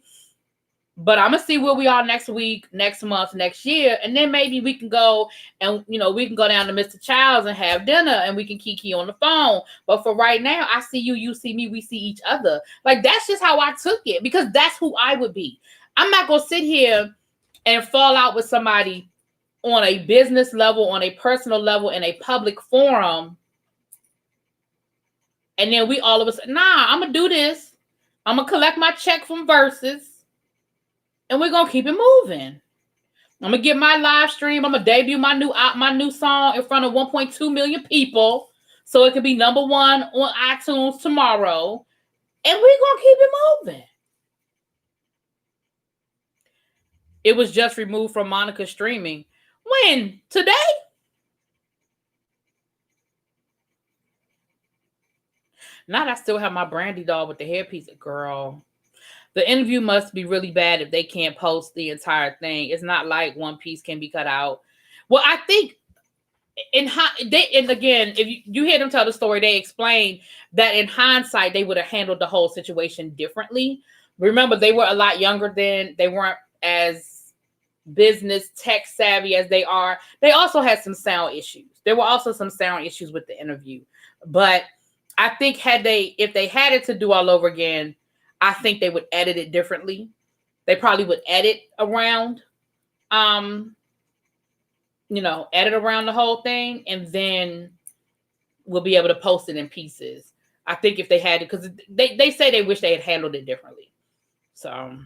But I'm going to see where we are next week, next month, next year. And then maybe we can go and, we can go down to Mr. Child's and have dinner and we can kiki on the phone. But for right now, I see you, you see me, we see each other. Like, that's just how I took it because that's who I would be. I'm not going to sit here and fall out with somebody on a business level, on a personal level, in a public forum. And then we all of a sudden, I'm going to do this. I'm going to collect my check from Versus. And we're going to keep it moving. I'm going to get my live stream. I'm going to debut my new song in front of 1.2 million people. So it can be number 1 on iTunes tomorrow. And we're going to keep it moving. It was just removed from Monica's streaming. When? Today? Now I still have my Brandy doll with the hairpiece. Girl. The interview must be really bad if they can't post the entire thing. It's not like one piece can be cut out. Well, I think and again, if you hear them tell the story, they explain that in hindsight, they would have handled the whole situation differently. Remember, they were a lot younger then. They weren't as business tech savvy as they are. They also had some sound issues. There were also some sound issues with the interview. But I think if they had it to do all over again, I think they would edit it differently. They probably would edit around, edit around the whole thing, and then we'll be able to post it in pieces. I think if they had it, because they say they wish they had handled it differently. So,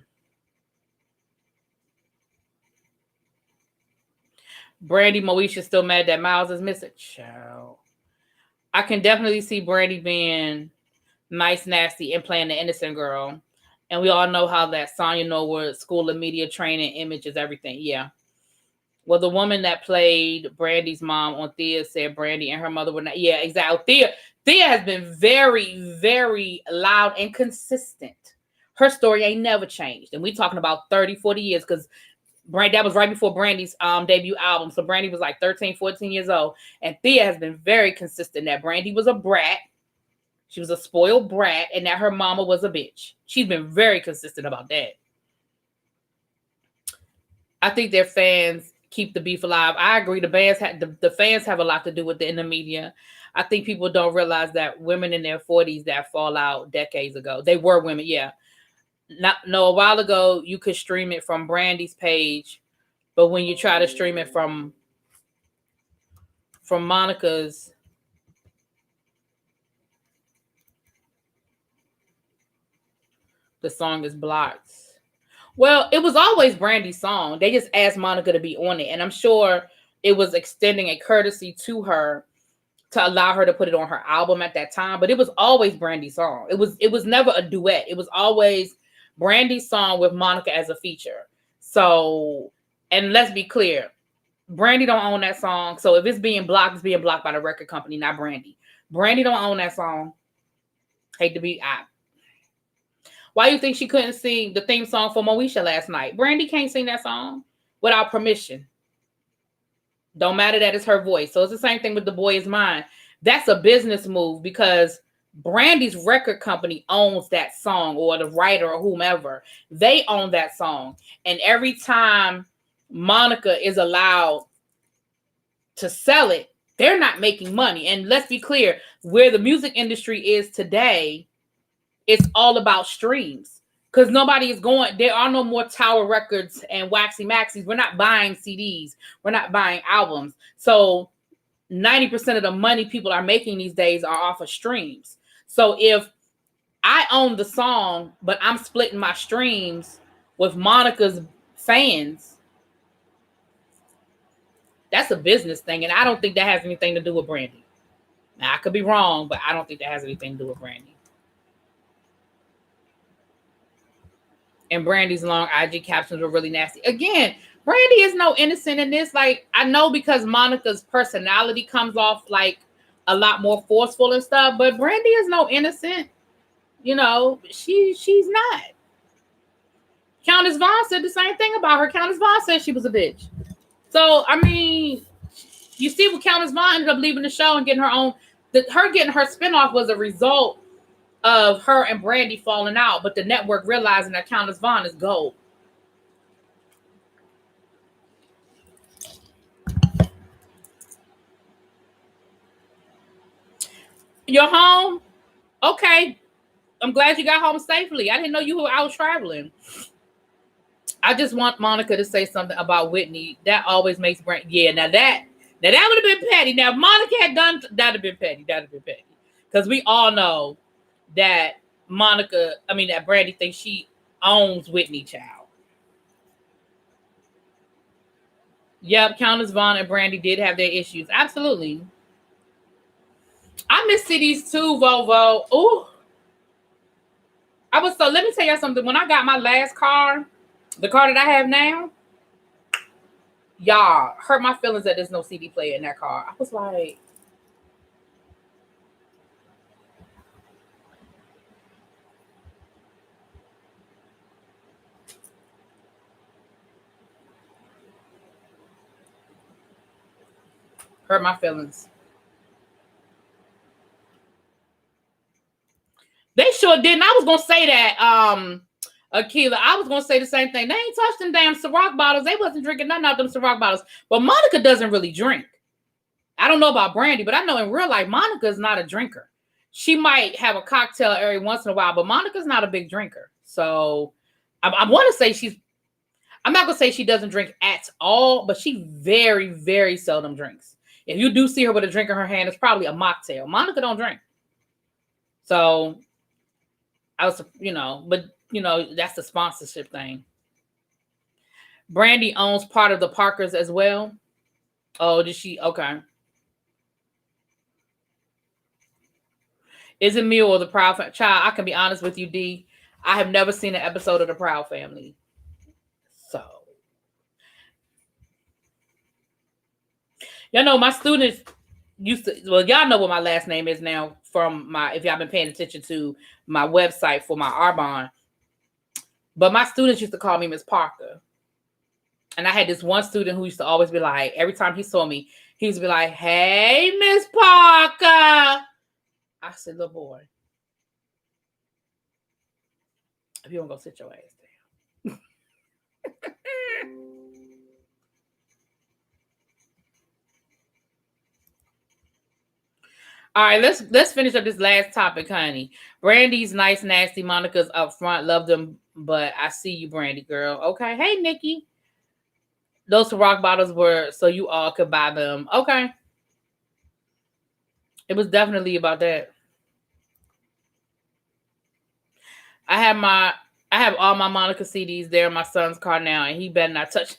Brandy Moesha still mad that Miles is missing. Child. I can definitely see Brandy being nice, nasty, and playing the innocent girl. And we all know how that Sonya Norwood School of Media Training image is everything. Yeah. Well, the woman that played Brandy's mom on Thea said Brandy and her mother were not. Yeah, exactly. Thea has been very, very loud and consistent. Her story ain't never changed. And we talking about 30, 40 years because that was right before Brandy's debut album. So Brandy was like 13, 14 years old. And Thea has been very consistent that Brandy was a brat. She was a spoiled brat and that her mama was a bitch. She's been very consistent about that. I think their fans keep the beef alive. I agree. The fans have a lot to do with it in the media. I think people don't realize that women in their 40s that fall out decades ago. They were women, yeah. A while ago you could stream it from Brandy's page, but when you try to stream it from Monica's, the song is blocked. Well, it was always Brandy's song. They just asked Monica to be on it, and I'm sure it was extending a courtesy to her to allow her to put it on her album at that time. But it was always Brandy's song. It was never a duet. It was always Brandy's song with Monica as a feature. So, and let's be clear, Brandy don't own that song. So if it's being blocked, it's being blocked by the record company, not Brandy. Brandy don't own that song. Hate to be Why you think she couldn't sing the theme song for Moesha last night? Brandy can't sing that song without permission. Don't matter that it's her voice. So it's the same thing with The Boy Is Mine. That's a business move because Brandy's record company owns that song, or the writer or whomever. They own that song. And every time Monica is allowed to sell it, they're not making money. And let's be clear, where the music industry is today, it's all about streams. Because nobody is going, there are no more Tower Records and Waxy Maxis. We're not buying CDs. We're not buying albums. So 90% of the money people are making these days are off of streams. So if I own the song, but I'm splitting my streams with Monica's fans, that's a business thing. And I don't think that has anything to do with Brandy. Now, I could be wrong, but I don't think that has anything to do with Brandy. And Brandy's long IG captions were really nasty. Again, Brandy is no innocent in this. Like, I know because Monica's personality comes off like a lot more forceful and stuff, but Brandy is no innocent. You know, she's not. Countess Vaughn said the same thing about her. Countess Vaughn said she was a bitch. So, I mean, you see what Countess Vaughn ended up leaving the show and getting her own. Her getting her spinoff was a result of her and Brandy falling out, but the network realizing that Countess Vaughn is gold. You're home? Okay. I'm glad you got home safely. I didn't know you were out traveling. I just want Monica to say something about Whitney. That always makes Brandy. Yeah, now that would have been petty. Now, if Monica had done, that'd have been petty. Because we all know that that Brandy thinks she owns Whitney, child. Yep, Countess Vaughn and Brandy did have their issues. Absolutely. I miss cities too, Volvo. Ooh. Let me tell you something. When I got my last car, the car that I have now, y'all, hurt my feelings that there's no CD player in that car. I was like, hurt my feelings. They sure didn't. I was gonna say that, Akila. I was gonna say the same thing. They ain't touched them damn Ciroc bottles. They wasn't drinking nothing out them Ciroc bottles. But Monica doesn't really drink. I don't know about Brandy, but I know in real life, Monica is not a drinker. She might have a cocktail every once in a while, but Monica's not a big drinker. So I want to say I'm not gonna say she doesn't drink at all, but she very, very seldom drinks. If you do see her with a drink in her hand, it's probably a mocktail. Monica don't drink. So that's the sponsorship thing. Brandy owns part of the Parkers as well. Oh, did she? Okay. Is it me or the Proud Family? Child, I can be honest with you, D. I have never seen an episode of the Proud Family. So, y'all know my students y'all know what my last name is now from if y'all been paying attention to my website for my Arbonne. But my students used to call me Miss Parker. And I had this one student who used to always be like, every time he saw me, he used to be like, "Hey, Miss Parker." I said, "Little boy, if you don't go sit your ass down." All right, let's finish up this last topic, honey. Brandy's nice, nasty. Monica's up front. Love them, but I see you, Brandy girl. Okay. Hey, Nikki. Those rock bottles were so you all could buy them. Okay. It was definitely about that. I have all my Monica CDs there in my son's car now, and he better not touch.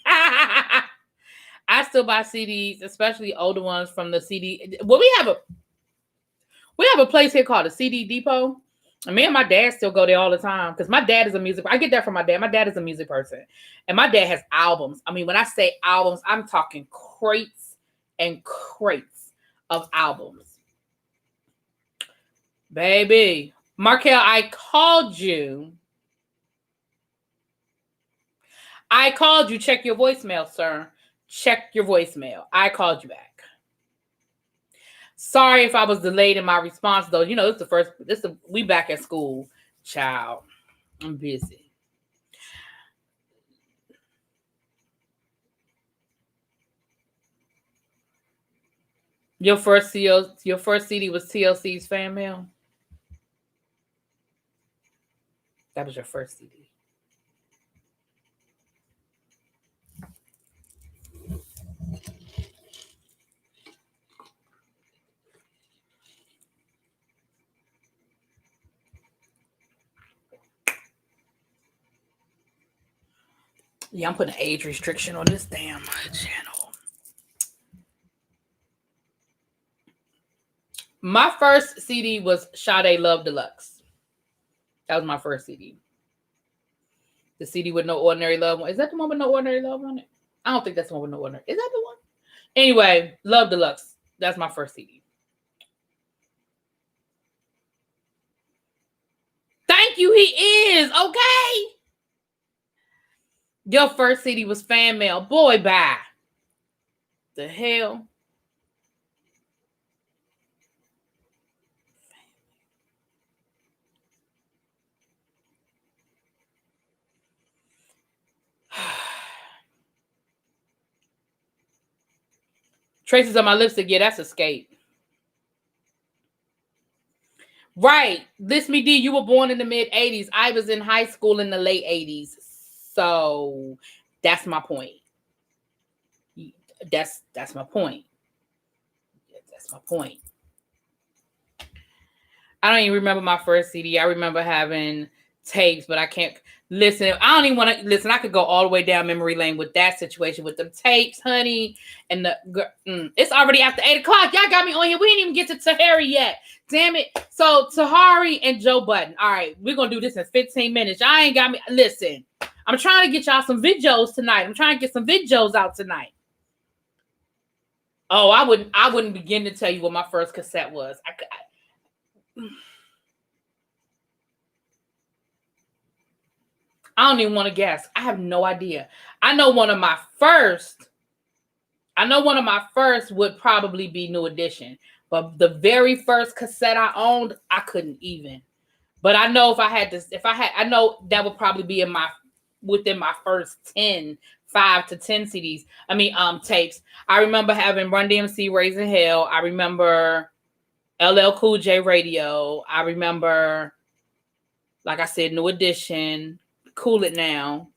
I still buy CDs, especially older ones from the CD. Well, we have a place here called the CD Depot. And me and my dad still go there all the time because my dad is a music. I get that from my dad. My dad is a music person, and my dad has albums. I mean, when I say albums, I'm talking crates and crates of albums. Baby, Markel, I called you. Check your voicemail, sir. Check your voicemail. I called you back. Sorry if I was delayed in my response, though. You know, we back at school, child. I'm busy. Your first CD was TLC's Fan Mail? That was your first CD. Yeah, I'm putting an age restriction on this damn channel. My first CD was Sade Love Deluxe. That was my first CD. The CD with No Ordinary Love. Is that the one with No Ordinary Love on it? I don't think that's the one with No Ordinary. Is that the one? Anyway, Love Deluxe. That's my first CD. Thank you, he is. Okay. Your first CD was Fan Mail. Boy, bye. The hell? Traces on my lipstick. Yeah, that's Escape. Right. Listen, me, D, you were born in the mid-'80s. I was in high school in the late 80s. So that's my point. That's my point. That's my point. I don't even remember my first CD. I remember having tapes, but I can't listen. I don't even want to listen. I could go all the way down memory lane with that situation with them tapes, honey. And it's already after 8 o'clock. Y'all got me on here. We didn't even get to Tahari yet. Damn it. So Tahari and Joe Budden. All right, we're gonna do this in 15 minutes. Y'all ain't got me. Listen, I'm trying to get y'all some videos tonight. I'm trying to get some videos out tonight. Oh, I wouldn't begin to tell you what my first cassette was. I don't even want to guess. I have no idea. I know one of my first would probably be New Edition. But the very first cassette I owned, I couldn't even. But I know I know that would probably be within my first 5 to 10 CDs. I mean, tapes. I remember having Run DMC Raising Hell. I remember LL Cool J Radio. I remember, like I said, New Edition, Cool It Now.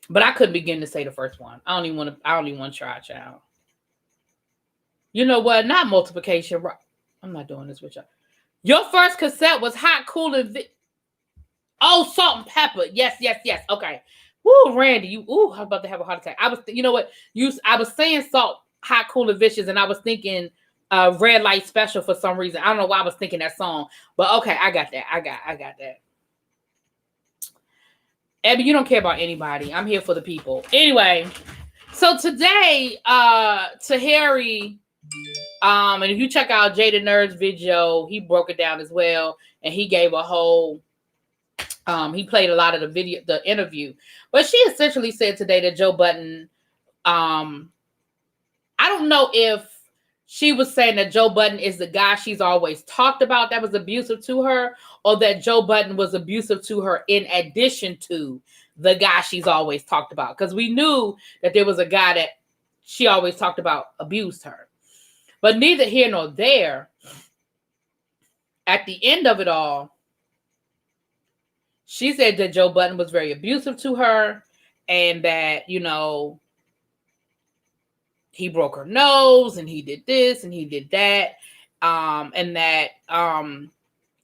But I couldn't begin to say the first one. I don't even want to try, child. You know what? Not multiplication. I'm not doing this with y'all. Your first cassette was Hot, Cool, and Salt and Pepper. Yes. Okay. Woo, Randy, I was about to have a heart attack. I was saying Salt, Hot, Cool, and Vicious, and I was thinking Red Light Special for some reason. I don't know why I was thinking that song, but okay, I got that. I got that. Abby, you don't care about anybody. I'm here for the people. Anyway, so today, Tahari, and if you check out Jada Nerd's video, he broke it down as well, and he gave a whole. He played a lot of the interview, but she essentially said today that Joe Budden, I don't know if she was saying that Joe Budden is the guy she's always talked about that was abusive to her, or that Joe Budden was abusive to her in addition to the guy she's always talked about. Because we knew that there was a guy that she always talked about abused her. But neither here nor there, at the end of it all, she said that Joe Budden was very abusive to her and that, you know, he broke her nose and he did this and he did that. And that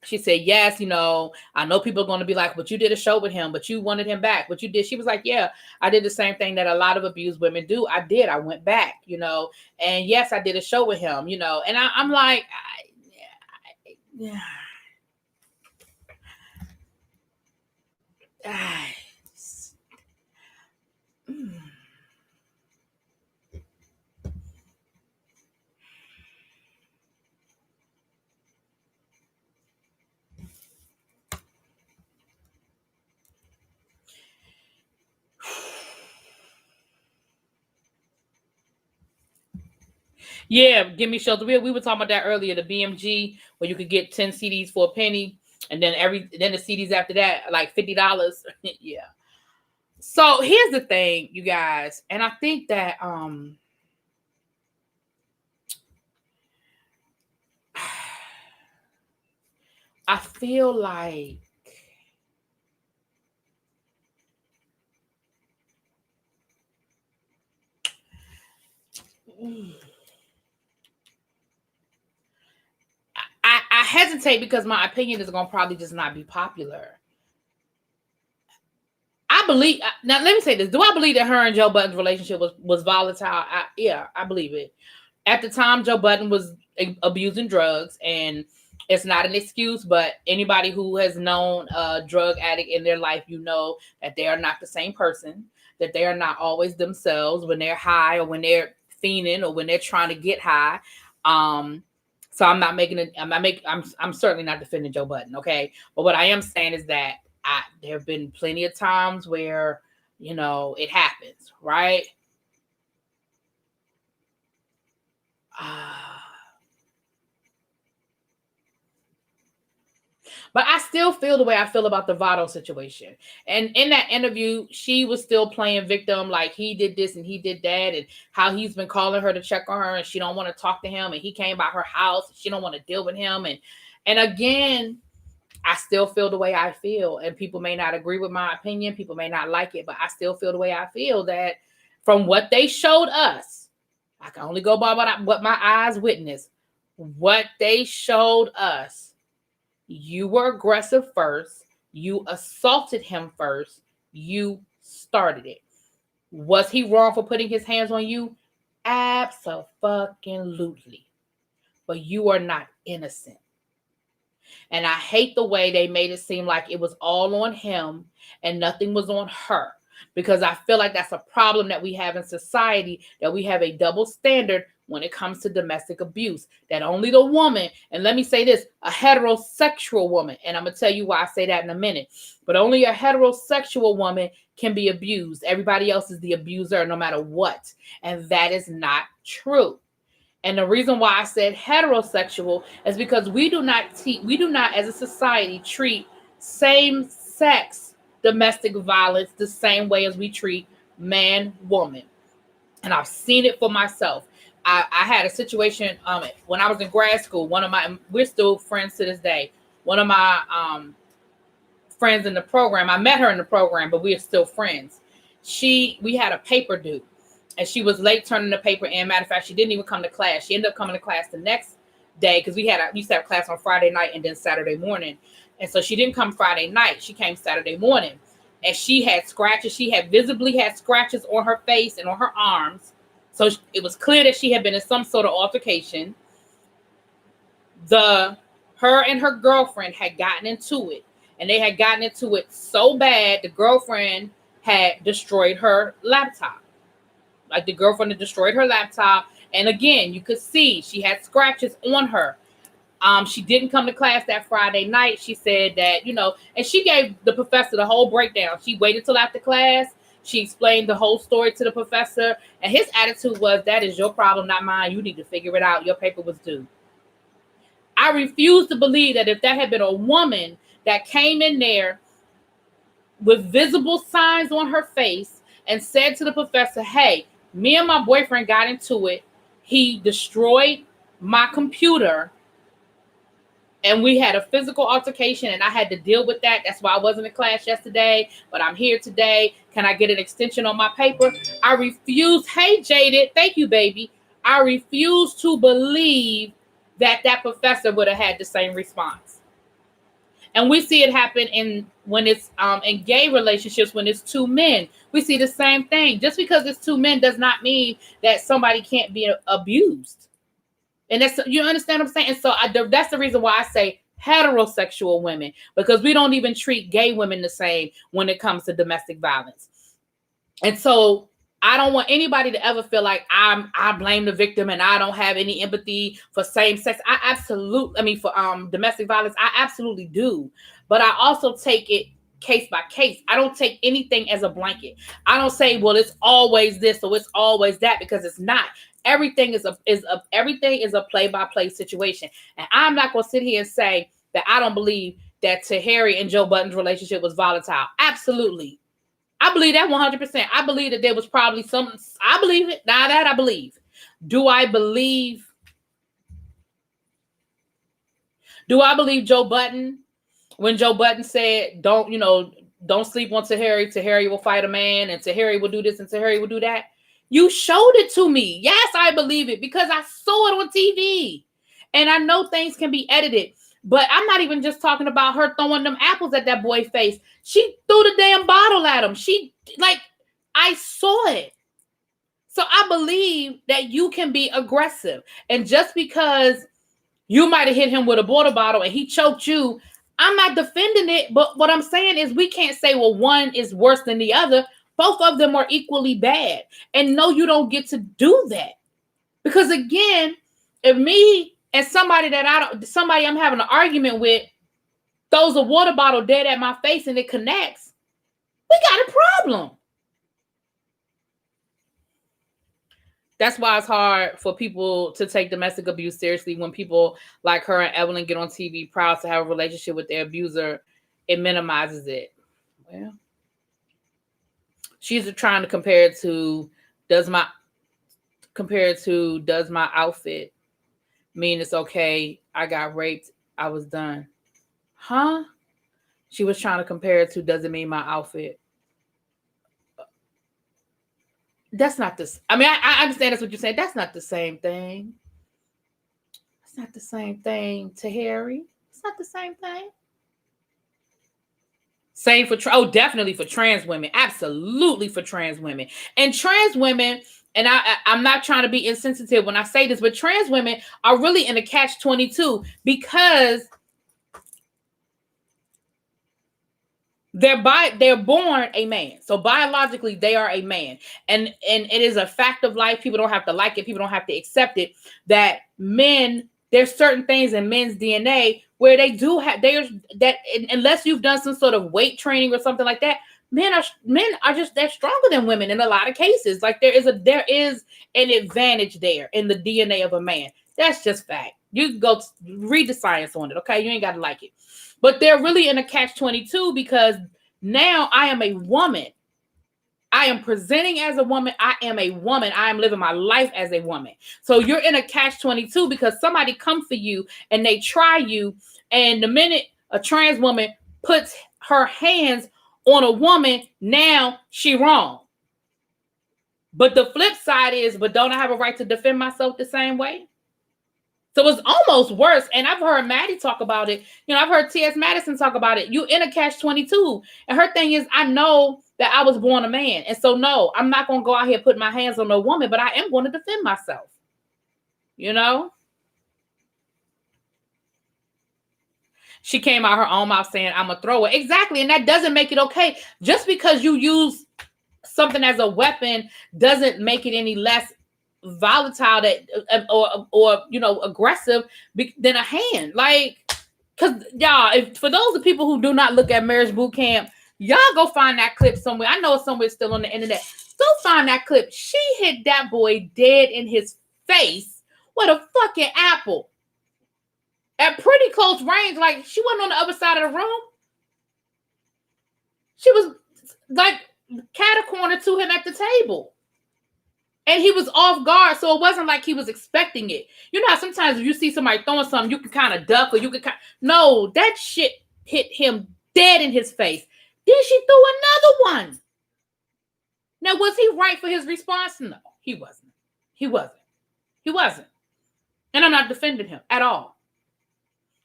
she said, yes, you know, I know people are going to be like, but you did a show with him, but you wanted him back. What you did. She was like, yeah, I did the same thing that a lot of abused women do. I did. I went back, you know, and yes, I did a show with him, you know, and I'm like, yeah. Yeah, Give Me Shelter. We were talking about that earlier, the BMG, where you could get 10 CDs for a penny, and then the CDs after that, like $50. Yeah. So here's the thing, you guys, and I think that I feel like I hesitate because my opinion is going to probably just not be popular. I believe, now let me say this. Do I believe that her and Joe Budden's relationship was volatile? Yeah, I believe it. At the time, Joe Budden was abusing drugs, and it's not an excuse, but anybody who has known a drug addict in their life, you know that they are not the same person, that they are not always themselves when they're high or when they're fiending or when they're trying to get high. So I'm certainly not defending Joe Budden, okay? But what I am saying is that there have been plenty of times where, you know, it happens, right? But I still feel the way I feel about the Votto situation. And in that interview, she was still playing victim, like he did this and he did that, and how he's been calling her to check on her and she don't want to talk to him, and he came by her house and she don't want to deal with him. And again, I still feel the way I feel, and people may not agree with my opinion. People may not like it, but I still feel the way I feel, that from what they showed us, I can only go by what my eyes witnessed. What they showed us, you were aggressive first. You assaulted him first. You started it. Was he wrong for putting his hands on you? Abso-fucking-lutely. But you are not innocent. And I hate the way they made it seem like it was all on him and nothing was on her. Because I feel like that's a problem that we have in society, that we have a double standard when it comes to domestic abuse. That only the woman, and let me say this, a heterosexual woman, and I'm going to tell you why I say that in a minute, but only a heterosexual woman can be abused. Everybody else is the abuser no matter what. And that is not true. And the reason why I said heterosexual is because we do not as a society treat same-sex domestic violence the same way as we treat man, woman. And I've seen it for myself. I had a situation when I was in grad school. We're still friends to this day. One of my friends in the program, I met her in the program, but we are still friends. We had a paper due, and she was late turning the paper in. Matter of fact, she didn't even come to class. She ended up coming to class the next day because we used to have class on Friday night and then Saturday morning. And so she didn't come Friday night. She came Saturday morning. And she had scratches. She had visibly had scratches on her face and on her arms. So it was clear that she had been in some sort of altercation. Her and her girlfriend had gotten into it. And they had gotten into it so bad, the girlfriend had destroyed her laptop. Like the girlfriend had destroyed her laptop. And again, you could see she had scratches on her. She didn't come to class that Friday night. She said that, and she gave the professor the whole breakdown. She waited till after class, She explained the whole story to the professor, and his attitude was, that is your problem, not mine. You need to figure it out. Your paper was due. I refuse to believe that if that had been a woman that came in there with visible signs on her face and said to the professor, hey, me and my boyfriend got into it. He destroyed my computer and we had a physical altercation and I had to deal with that. That's why I wasn't in class yesterday, but I'm here today. Can I get an extension on my paper? I refuse. Hey, Jaded. Thank you, baby. I refuse to believe that professor would have had the same response. And we see it happen when it's in gay relationships, when it's two men. We see the same thing. Just because it's two men does not mean that somebody can't be abused. And that's, you understand what I'm saying? And so that's the reason why I say heterosexual women, because we don't even treat gay women the same when it comes to domestic violence. And so I don't want anybody to ever feel like I blame the victim and I don't have any empathy for same sex. For domestic violence, I absolutely do. But I also take it case by case. I don't take anything as a blanket. I don't say, well, it's always this or it's always that, because it's not. Everything is a play-by-play situation. And I'm not going to sit here and say that I don't believe that Tahiri and Joe Budden's relationship was volatile. Absolutely. I believe that 100%. I believe that there was probably something. I believe it. Now that I believe. Do I believe Joe Budden when Joe Budden said, don't sleep on Tahiri. Tahiri will fight a man and Tahiri will do this and Tahiri will do that? You showed it to me. Yes, I believe it because I saw it on TV. And I know things can be edited. But I'm not even just talking about her throwing them apples at that boy's face. She threw the damn bottle at him. I saw it. So I believe that you can be aggressive. And just because you might have hit him with a water bottle and he choked you, I'm not defending it. But what I'm saying is we can't say, well, one is worse than the other. Both of them are equally bad. And no, you don't get to do that. Because again, if me and somebody I'm having an argument with throws a water bottle dead at my face and it connects, we got a problem. That's why it's hard for people to take domestic abuse seriously. When people like her and Evelyn get on TV proud to have a relationship with their abuser, it minimizes it. Well, she's trying to compare it to does my outfit mean it's okay? I got raped. I was done. Huh? She was trying to compare it to, does it mean my outfit? That's not this. I mean, I understand that's what you're saying. That's not the same thing. It's not the same thing, Tahiri. It's not the same thing. Same for, definitely for trans women. Absolutely for trans women. And trans women, and I'm not trying to be insensitive when I say this, but trans women are really in a catch-22 because they're born a man. So biologically, they are a man. And it is a fact of life. People don't have to like it. People don't have to accept it. That men, there's certain things in men's DNA where they do have, unless you've done some sort of weight training or something like that, men are just, they're stronger than women in a lot of cases. Like there is an advantage there in the DNA of a man. That's just fact. You can go read the science on it. Okay. You ain't got to like it, but they're really in a catch-22 because now I am a woman. I am presenting as a woman. I am a woman. I am living my life as a woman. So you're in a catch-22 because somebody come for you and they try you. And the minute a trans woman puts her hands on a woman, now she wrong. But the flip side is, but don't I have a right to defend myself the same way? So it's almost worse. And I've heard Maddie talk about it. I've heard T.S. Madison talk about it. You in a catch-22. And her thing is, I know that I was born a man. And so, no, I'm not going to go out here putting my hands on a woman, but I am going to defend myself. She came out her own mouth saying, I'm a thrower. Exactly. And that doesn't make it okay. Just because you use something as a weapon doesn't make it any less volatile or aggressive than a hand. Like, because y'all, for those of people who do not look at Marriage Boot Camp, Y'all go find that clip somewhere. I know it's somewhere still on the internet. Go find that clip. She hit that boy dead in his face with a fucking apple. At pretty close range. Like, she wasn't on the other side of the room. She was like cat-a-corner to him at the table. And he was off guard, so it wasn't like he was expecting it. You know how sometimes if you see somebody throwing something, you can kind of duck or you can No, that shit hit him dead in his face. Then she threw another one. Now, was he right for his response? No, he wasn't. He wasn't. And I'm not defending him at all.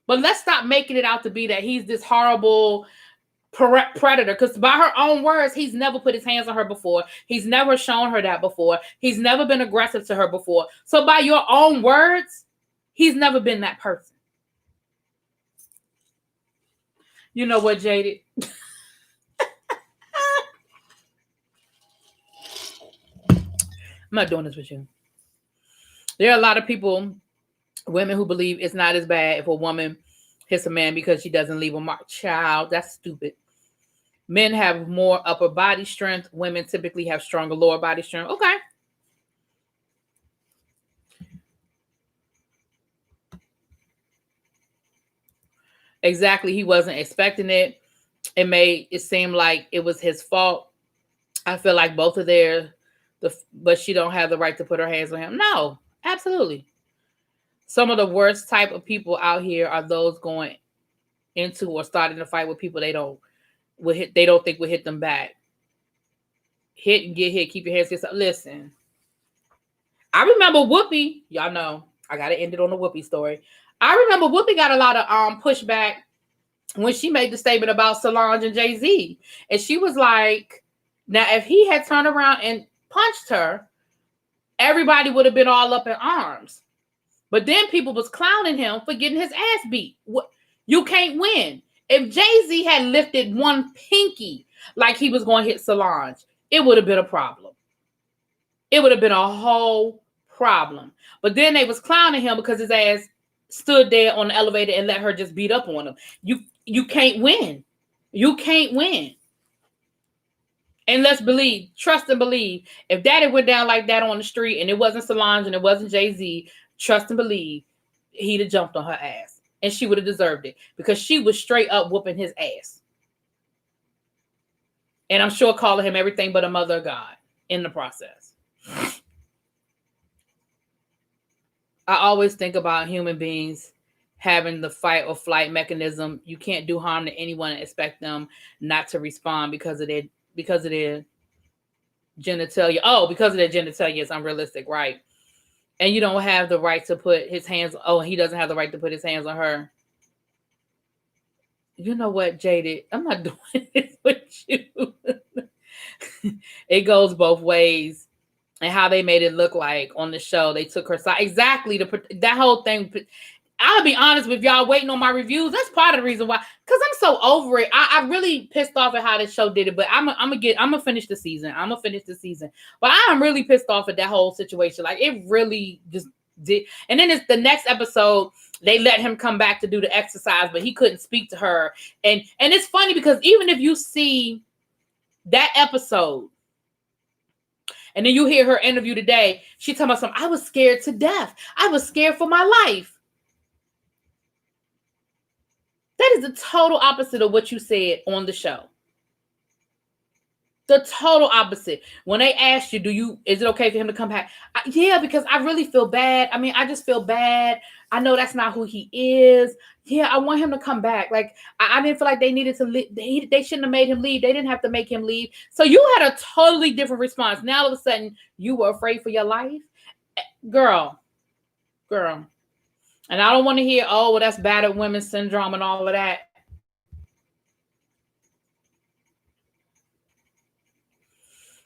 But let's stop making it out to be that he's this horrible predator, because by her own words, he's never put his hands on her before. He's never shown her that before. He's never been aggressive to her before. So by your own words, he's never been that person. You know what, Jaded? I'm not doing this with you. There are a lot of people, women, who believe it's not as bad if a woman hits a man because she doesn't leave a mark. Child, that's stupid. Men have more upper body strength. Women typically have stronger lower body strength. Okay. Exactly. He wasn't expecting it. It made it seem like it was his fault. I feel like both of theirs, but she don't have the right to put her hands on him. No, absolutely. Some of the worst type of people out here are those going into or starting to fight with people they don't think will hit them back. Hit and get hit. Keep your hands to yourself. Listen, I remember Whoopi. Y'all know I gotta end it on the Whoopi story. I remember Whoopi got a lot of pushback when she made the statement about Solange and Jay-Z, and she was like, "Now, if he had turned around and punched her, everybody would have been all up in arms." But then people was clowning him for getting his ass beat. You can't win. If Jay-Z had lifted one pinky like he was going to hit Solange, it would have been a problem. It would have been a whole problem. But then they was clowning him because his ass stood there on the elevator and let her just beat up on him. You can't win. You can't win. And let's believe, trust and believe, if Daddy went down like that on the street and it wasn't Solange and it wasn't Jay-Z, trust and believe, he'd have jumped on her ass. And she would have deserved it because she was straight up whooping his ass. And I'm sure calling him everything but a mother of God in the process. I always think about human beings having the fight or flight mechanism. You can't do harm to anyone and expect them not to respond because of their genitalia. Oh, because of their genitalia is unrealistic, right? And you don't have the right to put his hands. Oh, he doesn't have the right to put his hands on her. You know what, Jaded? I'm not doing this with you. It goes both ways. And how they made it look like on the show, they took her side. Exactly. That whole thing. I'll be honest with y'all waiting on my reviews. That's part of the reason why. Because I'm so over it. I really pissed off at how this show did it. But I'm gonna finish the season. But I am really pissed off at that whole situation. Like, it really just did. And then it's the next episode. They let him come back to do the exercise, but he couldn't speak to her. And it's funny because even if you see that episode, and then you hear her interview today, she talking about something. I was scared to death. I was scared for my life. That is the total opposite of what you said on the show. The total opposite. When they asked you, is it okay for him to come back? Yeah, because I really feel bad. I mean, I just feel bad. I know that's not who he is. Yeah, I want him to come back. Like, I didn't feel like they needed to leave. They shouldn't have made him leave. They didn't have to make him leave. So you had a totally different response. Now all of a sudden you were afraid for your life. Girl. And I don't want to hear, oh, well, that's battered women syndrome and all of that.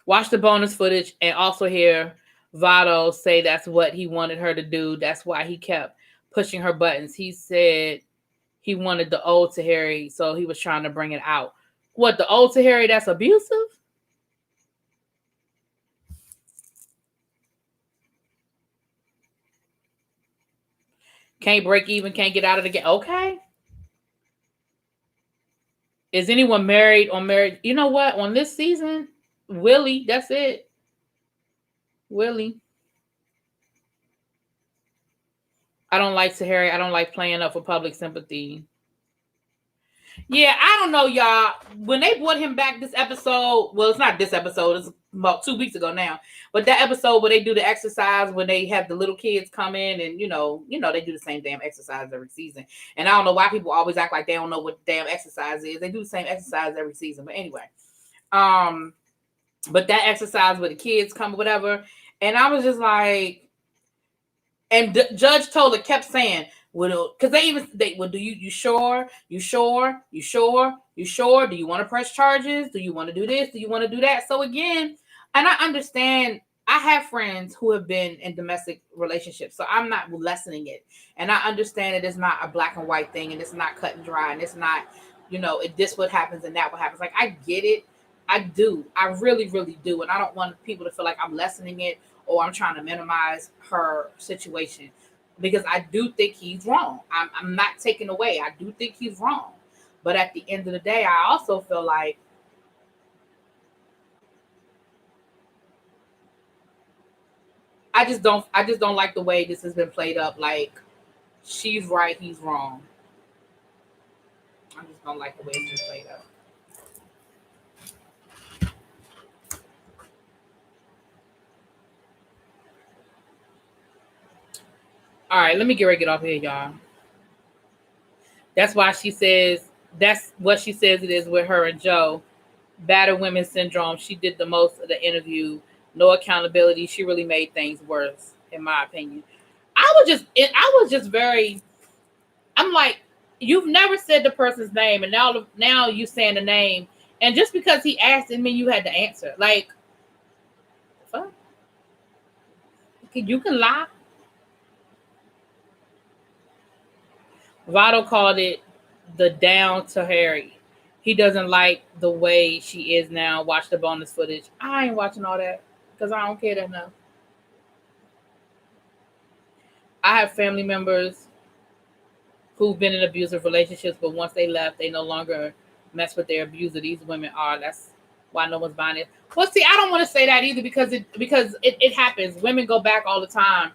Watch the bonus footage and also hear Vado say that's what he wanted her to do. That's why he kept pushing her buttons. He said he wanted the old Tahiri, so he was trying to bring it out. What, the old Tahiri that's abusive? Can't break even, can't get out of the game. Okay. Is anyone married or married? You know what? On this season, Willie, that's it. Willie. I don't like Harry. I don't like playing up for public sympathy. Yeah, I don't know, y'all. When they brought him back this episode, well, it's not this episode. It's about 2 weeks ago now. But that episode where they do the exercise, when they have the little kids come in and, they do the same damn exercise every season. And I don't know why people always act like they don't know what damn exercise is. They do the same exercise every season. But anyway, but that exercise where the kids come, whatever. And I was just like, and Judge Tola kept saying, well, because do you sure? Do you want to press charges? Do you want to do this? Do you want to do that? So again, and I understand, I have friends who have been in domestic relationships, so I'm not lessening it. And I understand that it's not a black and white thing, and it's not cut and dry, and it's not, this what happens and that what happens. Like, I get it. I do. I really, really do. And I don't want people to feel like I'm lessening it or I'm trying to minimize her situation, because I do think he's wrong. I'm not taking away. I do think he's wrong. But at the end of the day, I also feel like I just don't like the way this has been played up. Like, she's right, he's wrong. I just don't like the way it's been played up. All right, let me get off here, y'all. That's why she says, that's what she says it is with her and Joe. Battered women syndrome. She did the most of the interview. No accountability. She really made things worse, in my opinion. I was just very, I'm like, you've never said the person's name, and now you saying the name, and just because he asked, it mean you had to answer. Like, fuck? You can lie. Votto called it the down to Harry. He doesn't like the way she is now. Watch the bonus footage. I ain't watching all that because I don't care that enough. I have family members who've been in abusive relationships, but once they left, they no longer mess with their abuser. These women are. That's why no one's buying it. Well, see, I don't want to say that either because it happens. Women go back all the time.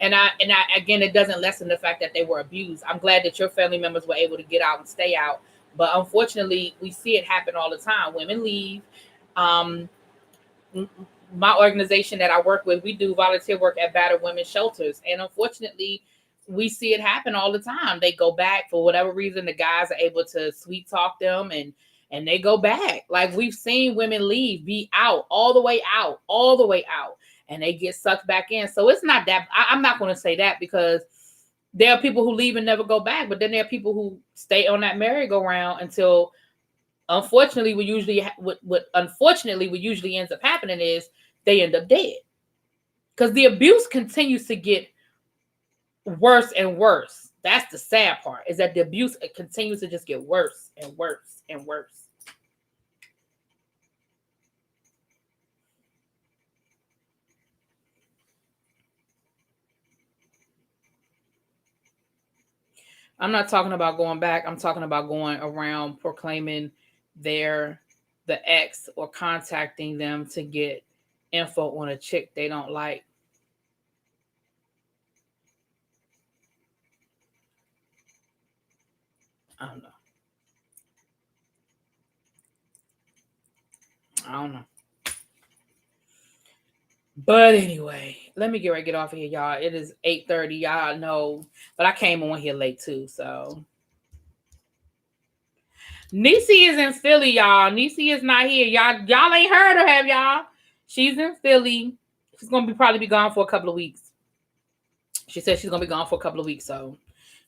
And I again, it doesn't lessen the fact that they were abused. I'm glad that your family members were able to get out and stay out. But unfortunately, we see it happen all the time. Women leave. My organization that I work with, we do volunteer work at battered women's shelters. And unfortunately, we see it happen all the time. They go back for whatever reason. The guys are able to sweet talk them and they go back. Like, we've seen women leave, be out, all the way out. And they get sucked back in. So it's not that, I'm not going to say that, because there are people who leave and never go back. But then there are people who stay on that merry-go-round until, unfortunately, what usually ends up happening is they end up dead. Because the abuse continues to get worse and worse. That's the sad part, is that the abuse continues to just get worse and worse and worse. I'm not talking about going back. I'm talking about going around proclaiming the ex or contacting them to get info on a chick they don't like. I don't know. But anyway, let me get off of here, y'all. It is 8:30. Y'all know, but I came on here late too, so. Niecy is in Philly, y'all. Niecy is not here. Y'all ain't heard her, have y'all? She's in Philly. She's gonna probably be gone for a couple of weeks. She said she's gonna be gone for a couple of weeks, so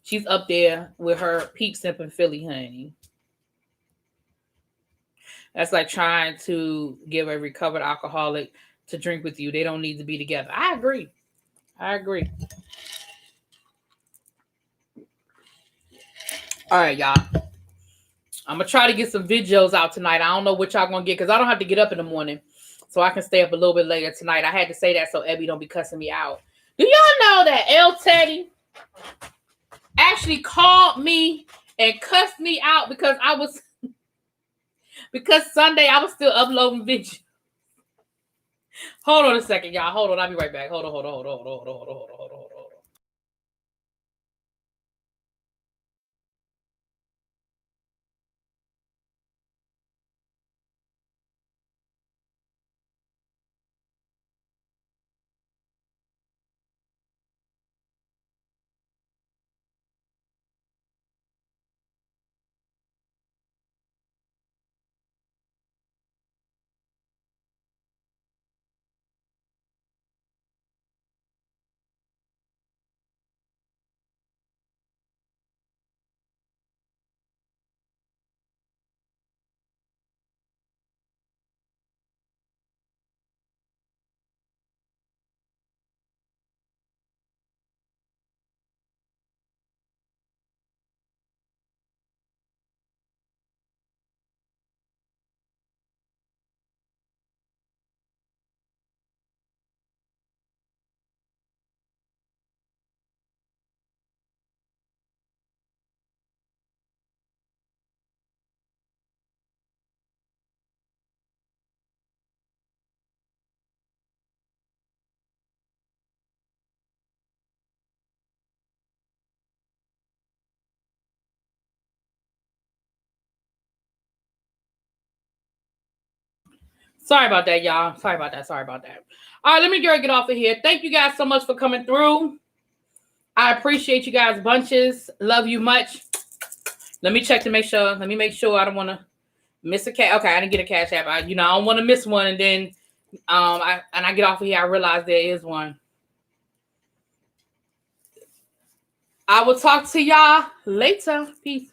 she's up there with her peep simp in Philly, honey. That's like trying to give a recovered alcoholic to drink with you. They don't need to be together. I agree. All right, y'all. I'm going to try to get some videos out tonight. I don't know what y'all going to get because I don't have to get up in the morning. So I can stay up a little bit later tonight. I had to say that so Ebby don't be cussing me out. Do y'all know that L. Teddy actually called me and cussed me out because I was Because Sunday I was still uploading videos. Hold on a second, y'all. Hold on. I'll be right back. Hold on. Sorry about that, y'all. Sorry about that. All right, let me get off of here. Thank you guys so much for coming through. I appreciate you guys bunches. Love you much. Let me check to make sure. Let me make sure I don't want to miss a cat. Okay, I didn't get a cash app. I don't want to miss one, and then I get off of here. I realize there is one. I will talk to y'all later. Peace.